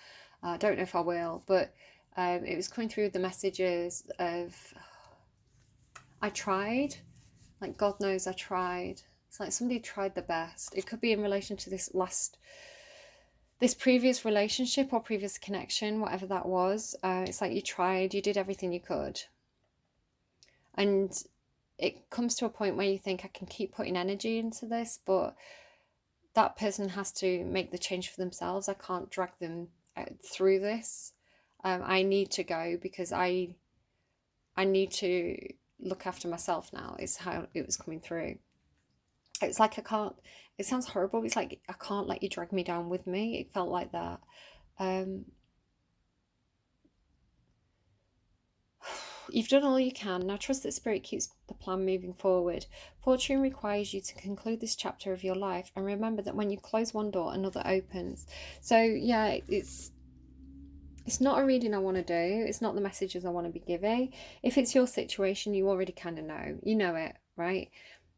I don't know if I will, but it was coming through the messages of... I tried, like God knows I tried. It's like somebody tried the best. It could be in relation to this previous relationship or previous connection, whatever that was. It's like you tried, you did everything you could. And it comes to a point where you think, I can keep putting energy into this, but that person has to make the change for themselves. I can't drag them through this. I need to go because I need to look after myself now, is how it was coming through. It's like it sounds horrible, it's like I can't let you drag me down with me. It felt like that. You've done all you can. Now trust that Spirit keeps the plan moving forward. Fortune requires you to conclude this chapter of your life, and remember that when you close one door, another opens. So yeah, it's not a reading I want to do. It's not the messages I want to be giving. If it's your situation, you already kind of know. You know it, right?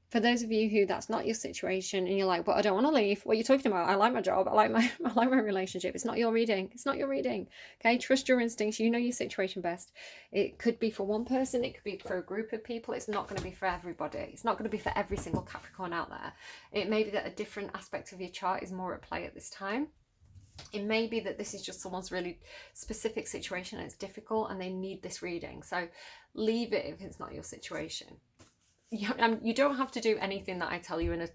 For those of you who that's not your situation and you're like, but I don't want to leave. What are you talking about? I like my job. I like my relationship. It's not your reading. It's not your reading. Okay, trust your instincts. You know your situation best. It could be for one person. It could be for a group of people. It's not going to be for everybody. It's not going to be for every single Capricorn out there. It may be that a different aspect of your chart is more at play at this time. It may be that this is just someone's really specific situation and it's difficult and they need this reading. So leave it if it's not your situation. You don't have to do anything that I tell you in a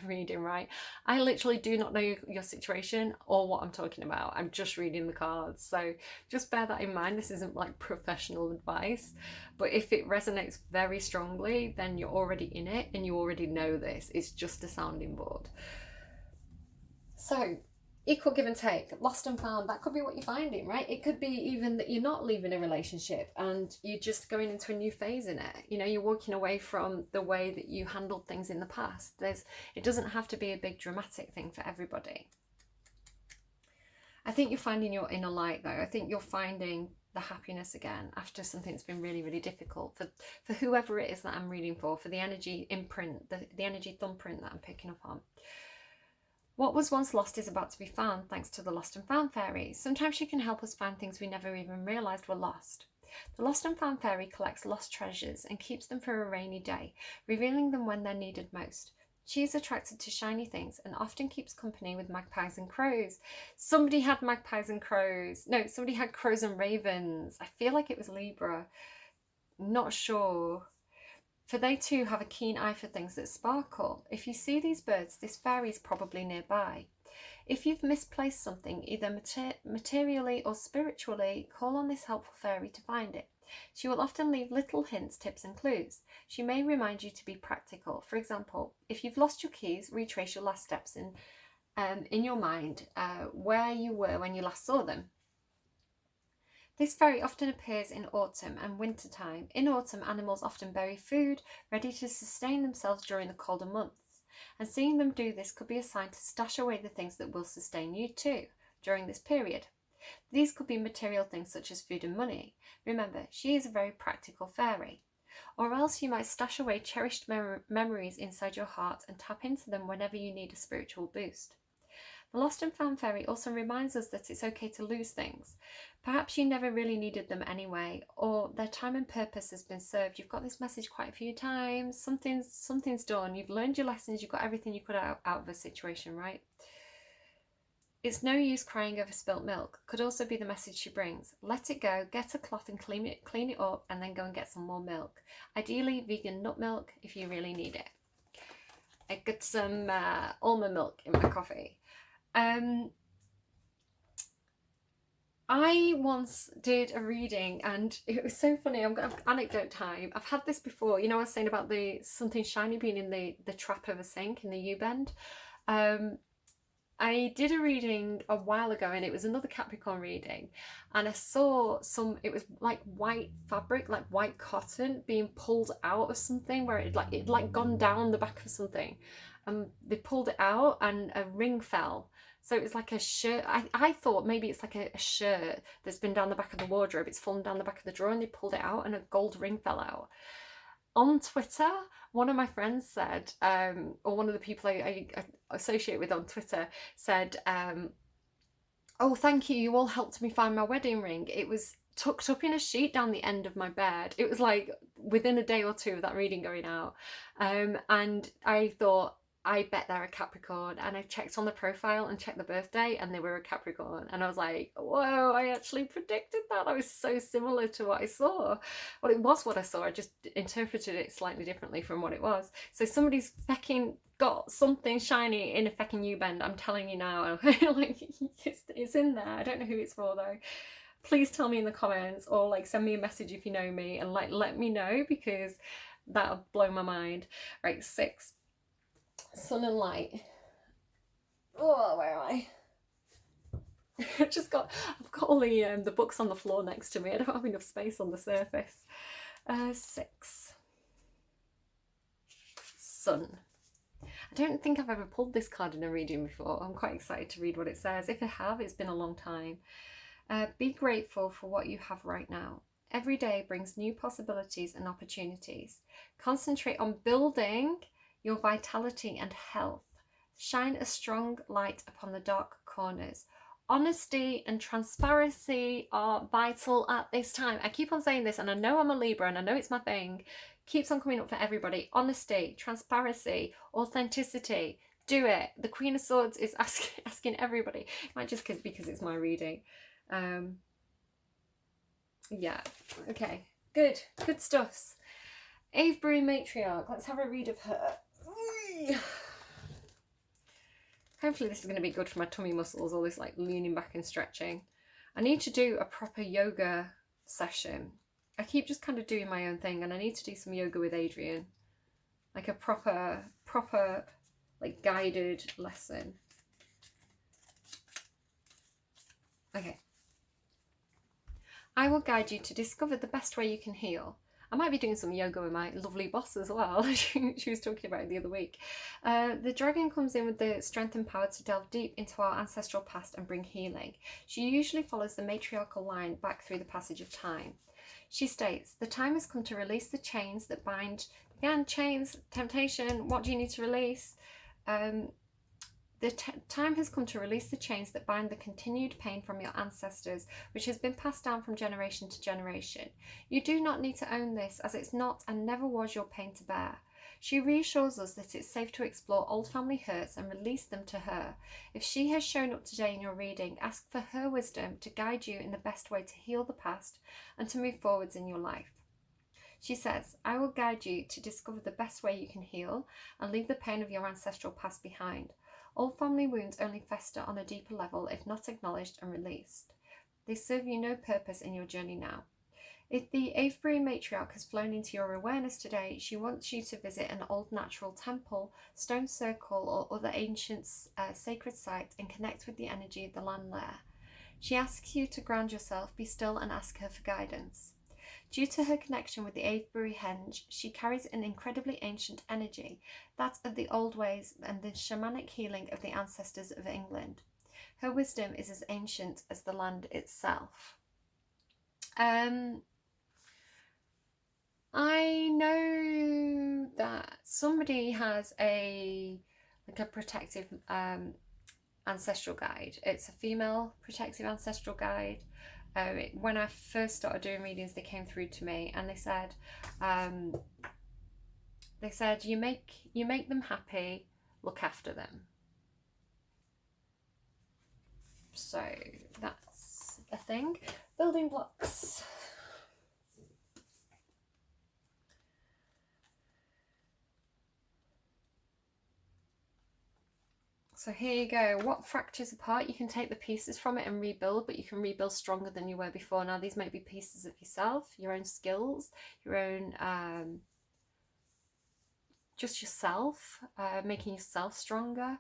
reading, right? I literally do not know your situation or what I'm talking about. I'm just reading the cards. So just bear that in mind. This isn't like professional advice. But if it resonates very strongly, then you're already in it and you already know this. It's just a sounding board. So equal give and take, lost and found, that could be what you're finding, right? It could be even that you're not leaving a relationship and you're just going into a new phase in it. You know, you're walking away from the way that you handled things in the past. It doesn't have to be a big dramatic thing for everybody. I think you're finding your inner light though. I think you're finding the happiness again after something that's been really, really difficult for whoever it is that I'm reading for the energy imprint, the energy thumbprint that I'm picking up on. What was once lost is about to be found thanks to the Lost and Found Fairy. Sometimes she can help us find things we never even realised were lost. The Lost and Found Fairy collects lost treasures and keeps them for a rainy day, revealing them when they're needed most. She is attracted to shiny things and often keeps company with magpies and crows. Somebody had magpies and crows. No, somebody had crows and ravens. I feel like it was Libra. Not sure. For they too have a keen eye for things that sparkle. If you see these birds, this fairy is probably nearby. If you've misplaced something, either materially or spiritually, call on this helpful fairy to find it. She will often leave little hints, tips and clues. She may remind you to be practical. For example, if you've lost your keys, retrace your last steps in your mind where you were when you last saw them. This fairy often appears in autumn and winter time. In autumn, animals often bury food, ready to sustain themselves during the colder months. And seeing them do this could be a sign to stash away the things that will sustain you too during this period. These could be material things such as food and money. Remember, she is a very practical fairy. Or else you might stash away cherished memories inside your heart and tap into them whenever you need a spiritual boost. The Lost and Found fairy also reminds us that it's okay to lose things. Perhaps you never really needed them anyway, or their time and purpose has been served. You've got this message quite a few times, something's done, you've learned your lessons, you've got everything you could out of a situation, right? It's no use crying over spilt milk could also be the message she brings. Let it go, get a cloth and clean it up, and then go and get some more milk. Ideally, vegan nut milk if you really need it. I got some almond milk in my coffee. I once did a reading and it was so funny. I'm going to have anecdote time. I've had this before. You know, I was saying about something shiny being in the trap of a sink in the U-bend. I did a reading a while ago and it was another Capricorn reading, and I saw it was like white fabric, like white cotton being pulled out of something where it'd gone down the back of something, and they pulled it out and a ring fell. So it was like a shirt. I thought maybe it's like a shirt that's been down the back of the wardrobe. It's fallen down the back of the drawer and they pulled it out and a gold ring fell out. On Twitter, one of my friends said, or one of the people I associate with on Twitter said, oh, thank you, you all helped me find my wedding ring. It was tucked up in a sheet down the end of my bed. It was like within a day or two of that reading going out. And I thought, I bet they're a Capricorn, and I checked on the profile and checked the birthday and they were a Capricorn, and I was like, whoa, I actually predicted that. That was so similar to what I saw. Well, it was what I saw, I just interpreted it slightly differently from what it was. So somebody's fecking got something shiny in a fecking U-bend, I'm telling you now. Like, it's in there. I don't know who it's for though. Please tell me in the comments, or like send me a message if you know me and like let me know, because that'll blow my mind. Right, 6. Sun and light. Oh, where am I? I've got all the books on the floor next to me. I don't have enough space on the surface. 6. Sun. I don't think I've ever pulled this card in a reading before. I'm quite excited to read what it says. If I have, it's been a long time. Be grateful for what you have right now. Every day brings new possibilities and opportunities. Concentrate on building your vitality and health. Shine a strong light upon the dark corners. Honesty and transparency are vital at this time. I keep on saying this, and I know I'm a Libra and I know it's my thing. Keeps on coming up for everybody. Honesty, transparency, authenticity. Do it. The Queen of Swords is asking everybody. It might just because it's my reading. Yeah. Okay. Good stuffs. Avebury Matriarch. Let's have a read of her. Hopefully this is going to be good for my tummy muscles, all this like leaning back and stretching. I need to do a proper yoga session. I keep just kind of doing my own thing, and I need to do some yoga with Adrian. Like a proper like guided lesson. Okay. I will guide you to discover the best way you can heal. I might be doing some yoga with my lovely boss as well. She was talking about it the other week. The dragon comes in with the strength and power to delve deep into our ancestral past and bring healing. She usually follows the matriarchal line back through the passage of time. She states, the time has come to release the chains that bind. Again, chains, temptation, what do you need to release? The time has come to release the chains that bind the continued pain from your ancestors, which has been passed down from generation to generation. You do not need to own this, as it's not and never was your pain to bear. She reassures us that it's safe to explore old family hurts and release them to her. If she has shown up today in your reading, ask for her wisdom to guide you in the best way to heal the past and to move forwards in your life. She says, I will guide you to discover the best way you can heal and leave the pain of your ancestral past behind. Old family wounds only fester on a deeper level if not acknowledged and released. They serve you no purpose in your journey now. If the Avebury matriarch has flown into your awareness today, she wants you to visit an old natural temple, stone circle, or other ancient sacred site and connect with the energy of the land there. She asks you to ground yourself, be still, and ask her for guidance. Due to her connection with the Avebury henge, she carries an incredibly ancient energy, that of the old ways and the shamanic healing of the ancestors of England. Her wisdom is as ancient as the land itself. I know that somebody has a protective ancestral guide. It's a female protective ancestral guide. When I first started doing readings, they came through to me and they said you make them happy, look after them. So that's a thing. Building blocks. So here you go. What fractures apart? You can take the pieces from it and rebuild, but you can rebuild stronger than you were before. Now these might be pieces of yourself, your own skills, your own just yourself, making yourself stronger.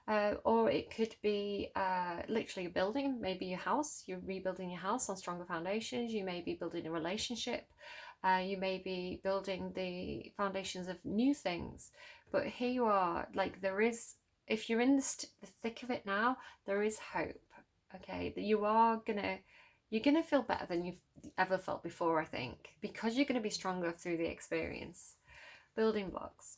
Or it could be literally a building, maybe your house. You're rebuilding your house on stronger foundations. You may be building a relationship. You may be building the foundations of new things. But here you are, like there is, if you're in the thick of it now, there is hope. Okay, that you're gonna feel better than you've ever felt before, I think, because you're gonna be stronger through the experience. Building blocks.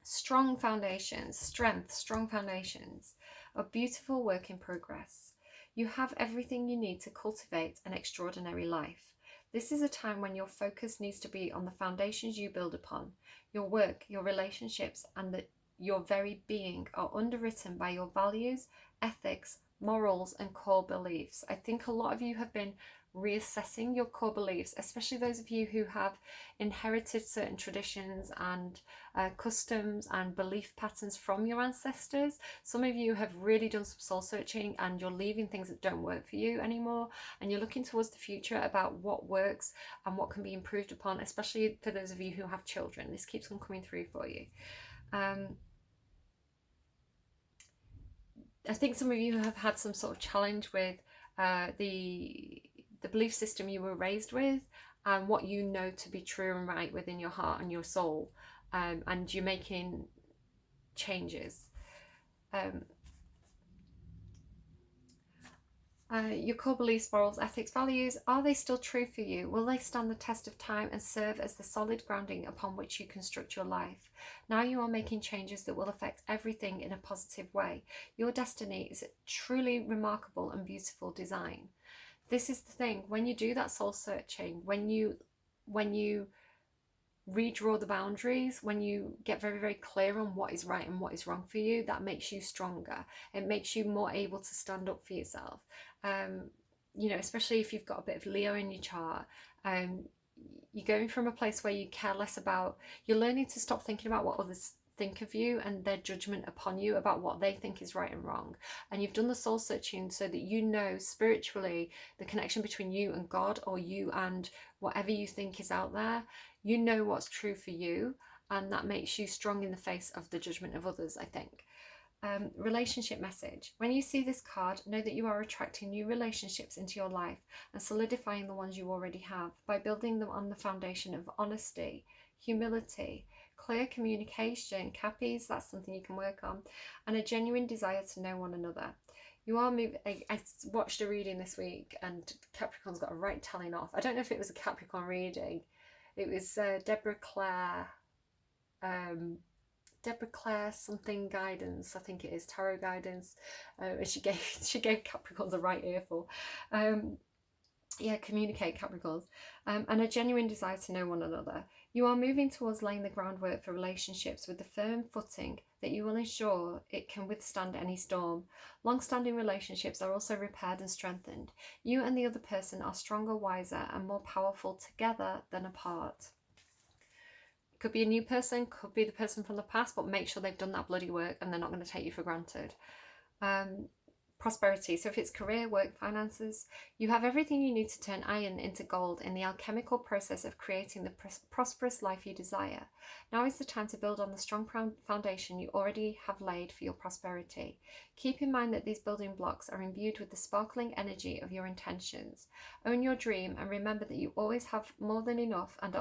Strong foundations, strength, strong foundations, a beautiful work in progress. You have everything you need to cultivate an extraordinary life. This is a time when your focus needs to be on the foundations you build upon. Your work, your relationships, and your very being are underwritten by your values, ethics, morals, and core beliefs. I think a lot of you have been reassessing your core beliefs, especially those of you who have inherited certain traditions and customs and belief patterns from your ancestors. Some of you have really done some soul searching and you're leaving things that don't work for you anymore, and you're looking towards the future about what works and what can be improved upon, especially for those of you who have children. This keeps on coming through for you. I think some of you have had some sort of challenge with the belief system you were raised with and what you know to be true and right within your heart and your soul, and you're making changes. Your core beliefs, morals, ethics, values, are they still true for you? Will they stand the test of time and serve as the solid grounding upon which you construct your life? Now you are making changes that will affect everything in a positive way. Your destiny is a truly remarkable and beautiful design. This is the thing, when you do that soul searching, when you redraw the boundaries, when you get very, very clear on what is right and what is wrong for you, that makes you stronger. It makes you more able to stand up for yourself. You know, especially if you've got a bit of Leo in your chart, you're going from a place where you care less about, you're learning to stop thinking about what others think of you and their judgment upon you about what they think is right and wrong. And you've done the soul searching so that you know spiritually the connection between you and God, or you and whatever you think is out there. You know what's true for you, and that makes you strong in the face of the judgment of others, I think. Relationship message. When you see this card, know that you are attracting new relationships into your life and solidifying the ones you already have by building them on the foundation of honesty, humility, clear communication, Cappies, that's something you can work on, and a genuine desire to know one another. You are moving. I watched a reading this week and Capricorn's got a right telling off. I don't know if it was a Capricorn reading. It was Deborah Clare something guidance, I think it is, tarot guidance, and she gave Capricorns a right earful. Yeah, communicate, Capricorns, and a genuine desire to know one another. You are moving towards laying the groundwork for relationships with the firm footing that you will ensure it can withstand any storm. Long-standing relationships are also repaired and strengthened. You and the other person are stronger, wiser, and more powerful together than apart. Could be a new person, could be the person from the past, but make sure they've done that bloody work and they're not going to take you for granted. Prosperity. So if it's career, work, finances, you have everything you need to turn iron into gold in the alchemical process of creating the prosperous life you desire. Now is the time to build on the strong foundation you already have laid for your prosperity. Keep in mind that these building blocks are imbued with the sparkling energy of your intentions. Own your dream and remember that you always have more than enough and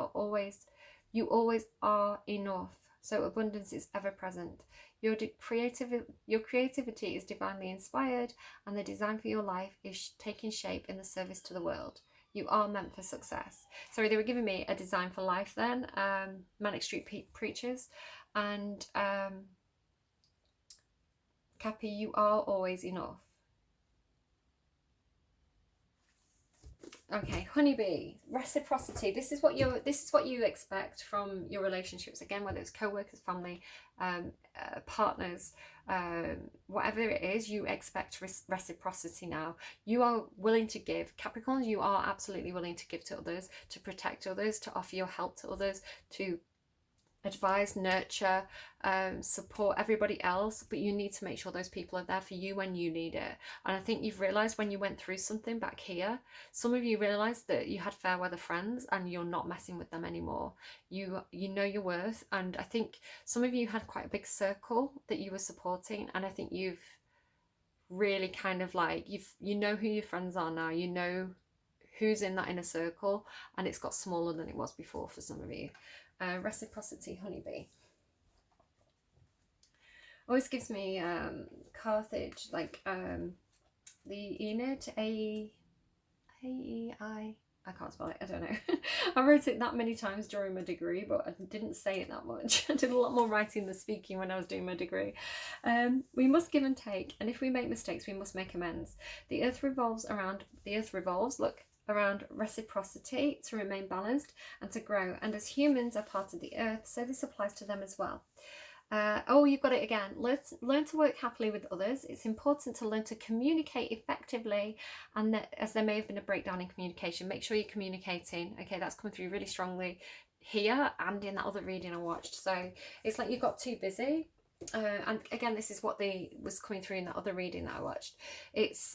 you always are enough. So abundance is ever present. Your creativity is divinely inspired and the design for your life is taking shape in the service to the world. You are meant for success. Sorry, they were giving me a design for life then, Manic Street Preachers. And Cappy, you are always enough. Okay, honeybee, reciprocity. This is what you expect from your relationships. Again, whether it's co-workers, family, partners, whatever it is, you expect reciprocity now. You are willing to give. Capricorns, you are absolutely willing to give to others, to protect others, to offer your help to others, to advise, nurture, support everybody else, but you need to make sure those people are there for you when you need it. And I think you've realized when you went through something back here, some of you realized that you had fair weather friends and you're not messing with them anymore. You know your worth, and I think some of you had quite a big circle that you were supporting, and I think you've really kind of like you know who your friends are now, you know who's in that inner circle, and it's got smaller than it was before for some of you. Reciprocity, honeybee. Always gives me Carthage, like the Enid, A-E-I. I can't spell it, I don't know. I wrote it that many times during my degree, but I didn't say it that much. I did a lot more writing than speaking when I was doing my degree. We must give and take, and if we make mistakes, we must make amends. The earth revolves, look, around reciprocity, to remain balanced and to grow, and as humans are part of the earth, so this applies to them as well. Oh, you've got it again. Learn to work happily with others. It's important to learn to communicate effectively, and that as there may have been a breakdown in communication, make sure you're communicating. Okay, that's coming through really strongly here and in that other reading I watched. So it's like you got too busy. And again, this is what was coming through in that other reading that I watched. It's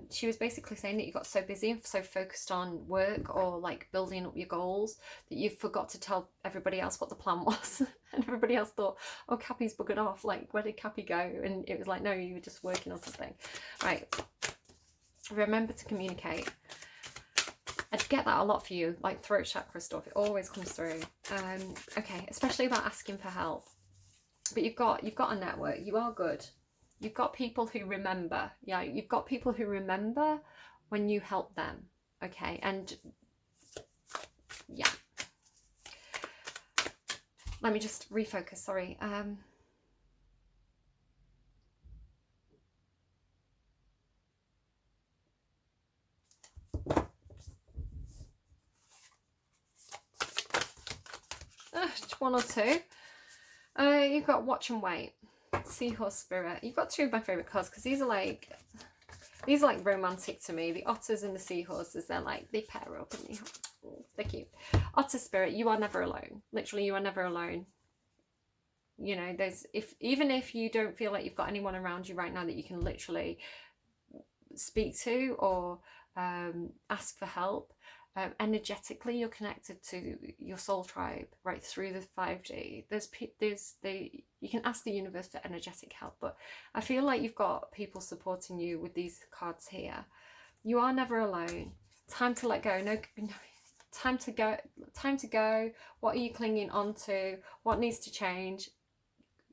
she was basically saying that you got so busy and so focused on work or like building up your goals that you forgot to tell everybody else what the plan was. And everybody else thought, oh, Cappy's buggered off, like where did Cappy go? And it was like, no, you were just working on something. Right, remember to communicate. I get that a lot for you, like throat chakra stuff, it always comes through. Okay, especially about asking for help. But you've got a network, you are good. You've got people who remember. Yeah, you've got people who remember when you help them. Okay, and yeah. Let me just refocus, sorry. Just one or two. You've got watch and wait, seahorse spirit. You've got two of my favorite cards because these are like romantic to me. The otters and the seahorses, they pair up and they're cute. Otter spirit, you are never alone. Literally, you are never alone. You know, even if you don't feel like you've got anyone around you right now that you can literally speak to or ask for help, energetically you're connected to your soul tribe right through the 5D. You can ask the universe for energetic help, but I feel like you've got people supporting you with these cards here. You are never alone. Time to let go. No, time to go. What are you clinging on to? What needs to change?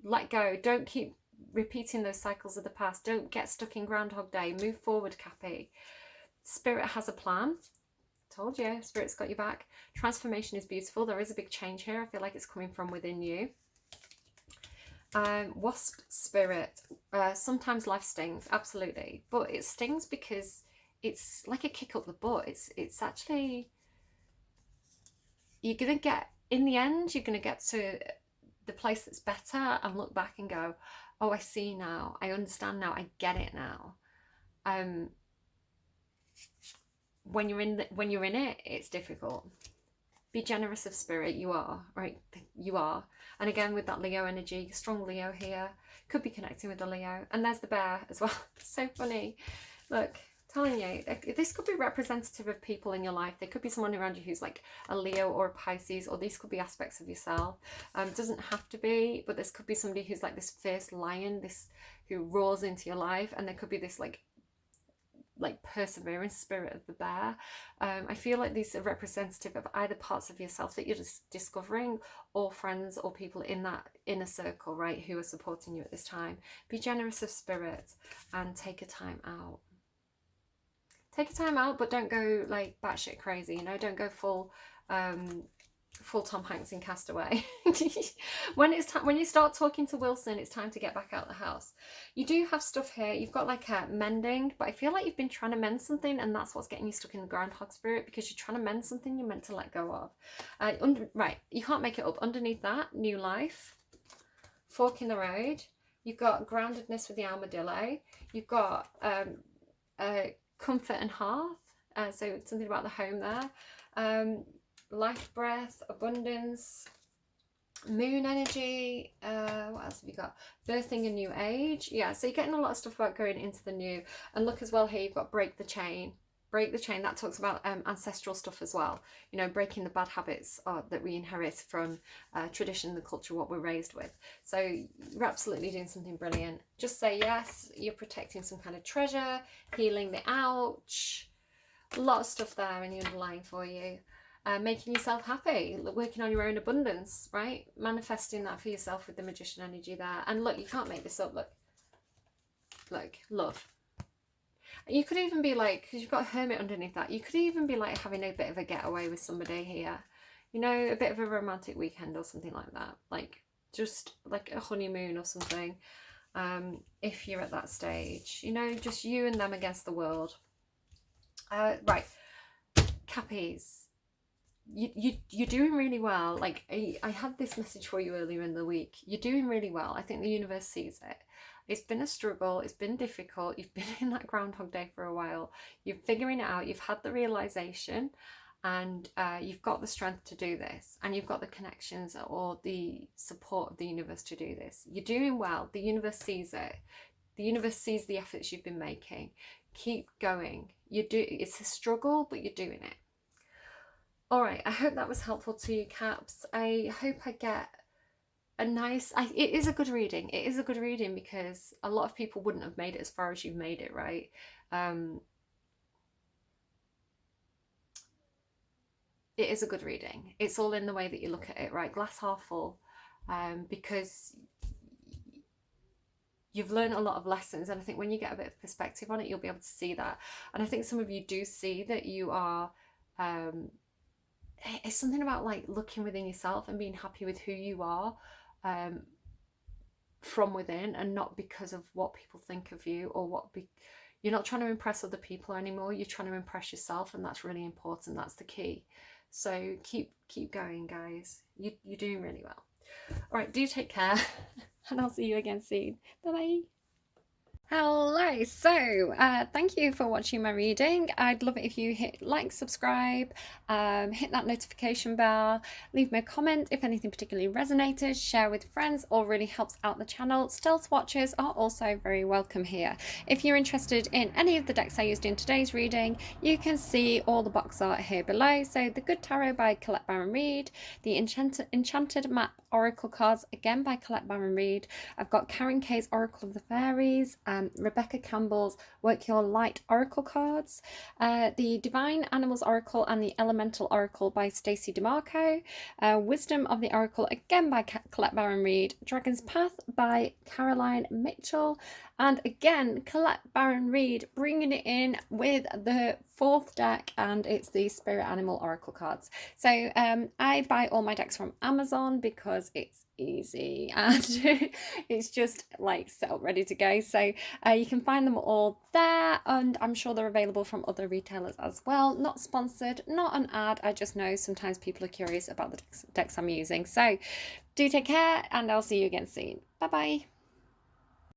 Let go. Don't keep repeating those cycles of the past. Don't get stuck in Groundhog Day. Move forward, Cappy. Spirit has a plan. Told you, Spirit's got your back. Transformation is beautiful. There is a big change here. I feel like it's coming from within you. Wasp spirit. Sometimes life stings, absolutely, but it stings because it's like a kick up the butt. It's actually, you're gonna get, in the end, you're gonna get to the place that's better and look back and go, oh, I see now, I understand now, I get it now. When you're in it, it's difficult. Be generous of spirit. You are, right? You are. And again, with that Leo energy, strong Leo here. Could be connecting with the Leo. And there's the bear as well. So funny. Look, telling you, this could be representative of people in your life. There could be someone around you who's like a Leo or a Pisces, or these could be aspects of yourself. It doesn't have to be, but this could be somebody who's like this fierce lion, this who roars into your life. And there could be this like perseverance spirit of the bear. I feel like these are representative of either parts of yourself that you're just discovering, or friends or people in that inner circle, right, who are supporting you at this time. Be generous of spirit and take a time out. Take a time out, but don't go like batshit crazy, you know, don't go full Tom Hanks in Castaway. When you start talking to Wilson, it's time to get back out the house. You do have stuff here. You've got like a mending, but I feel like you've been trying to mend something, and that's what's getting you stuck in the groundhog spirit, because you're trying to mend something you're meant to let go of. Right, you can't make it up. Underneath that, new life, fork in the road. You've got groundedness with the armadillo. You've got comfort and hearth. So something about the home there. Life breath, abundance, moon energy. What else have you got? Birthing a new age. Yeah, so you're getting a lot of stuff about going into the new. And look as well here, you've got break the chain. Break the chain, that talks about ancestral stuff as well. You know, breaking the bad habits that we inherit from tradition, the culture, what we're raised with. So you're absolutely doing something brilliant. Just say yes. You're protecting some kind of treasure, healing the ouch. A lot of stuff there in the underlying for you. Making yourself happy, working on your own abundance, right? Manifesting that for yourself with the magician energy there. And look, you can't make this up. Look, love. You could even be like, because you've got a hermit underneath that, you could even be like having a bit of a getaway with somebody here. You know, a bit of a romantic weekend or something like that. Like, just like a honeymoon or something. If you're at that stage. You know, just you and them against the world. Right. Cappies. You're doing really well. Like I had this message for you earlier in the week. You're doing really well. I think the universe sees it. It's been a struggle. It's been difficult. You've been in that Groundhog Day for a while. You're figuring it out. You've had the realization, and you've got the strength to do this, and you've got the connections or the support of the universe to do this. You're doing well. The universe sees it. The universe sees the efforts you've been making. Keep going. It's a struggle, but you're doing it. All right, I hope that was helpful to you, Caps. I hope I get a nice... it is a good reading. It is a good reading because a lot of people wouldn't have made it as far as you've made it, right? It is a good reading. It's all in the way that you look at it, right? Glass half full, because you've learned a lot of lessons, and I think when you get a bit of perspective on it, you'll be able to see that. And I think some of you do see that you are... it's something about like looking within yourself and being happy with who you are from within, and not because of what people think of you or you're not trying to impress other people anymore. You're trying to impress yourself, and that's really important. That's the key. So keep going, guys. You're doing really well. All right, do take care, and I'll see you again soon. Bye bye. Hello, so thank you for watching my reading. I'd love it if you hit like, subscribe, hit that notification bell, leave me a comment if anything particularly resonated, share with friends or really helps out the channel. Stealth watchers are also very welcome here. If you're interested in any of the decks I used in today's reading, you can see all the box art here below. So the Good Tarot by Colette Baron Reid, the Enchanted Map Oracle cards again by Colette Baron Reid. I've got Karen Kay's Oracle of the Fairies, Rebecca Campbell's Work Your Light Oracle cards, the Divine Animals Oracle and the Elemental Oracle by Stacey DeMarco, Wisdom of the Oracle again by Colette Baron Reid, Dragon's Path by Caroline Mitchell, and again Colette Baron Reid bringing it in with the fourth deck, and it's the Spirit Animal Oracle cards. So I buy all my decks from Amazon because it's easy and it's just like set up ready to go. So you can find them all there, and I'm sure they're available from other retailers as well. Not sponsored, not an ad. I just know sometimes people are curious about the decks I'm using. So do take care, and I'll see you again soon. Bye bye.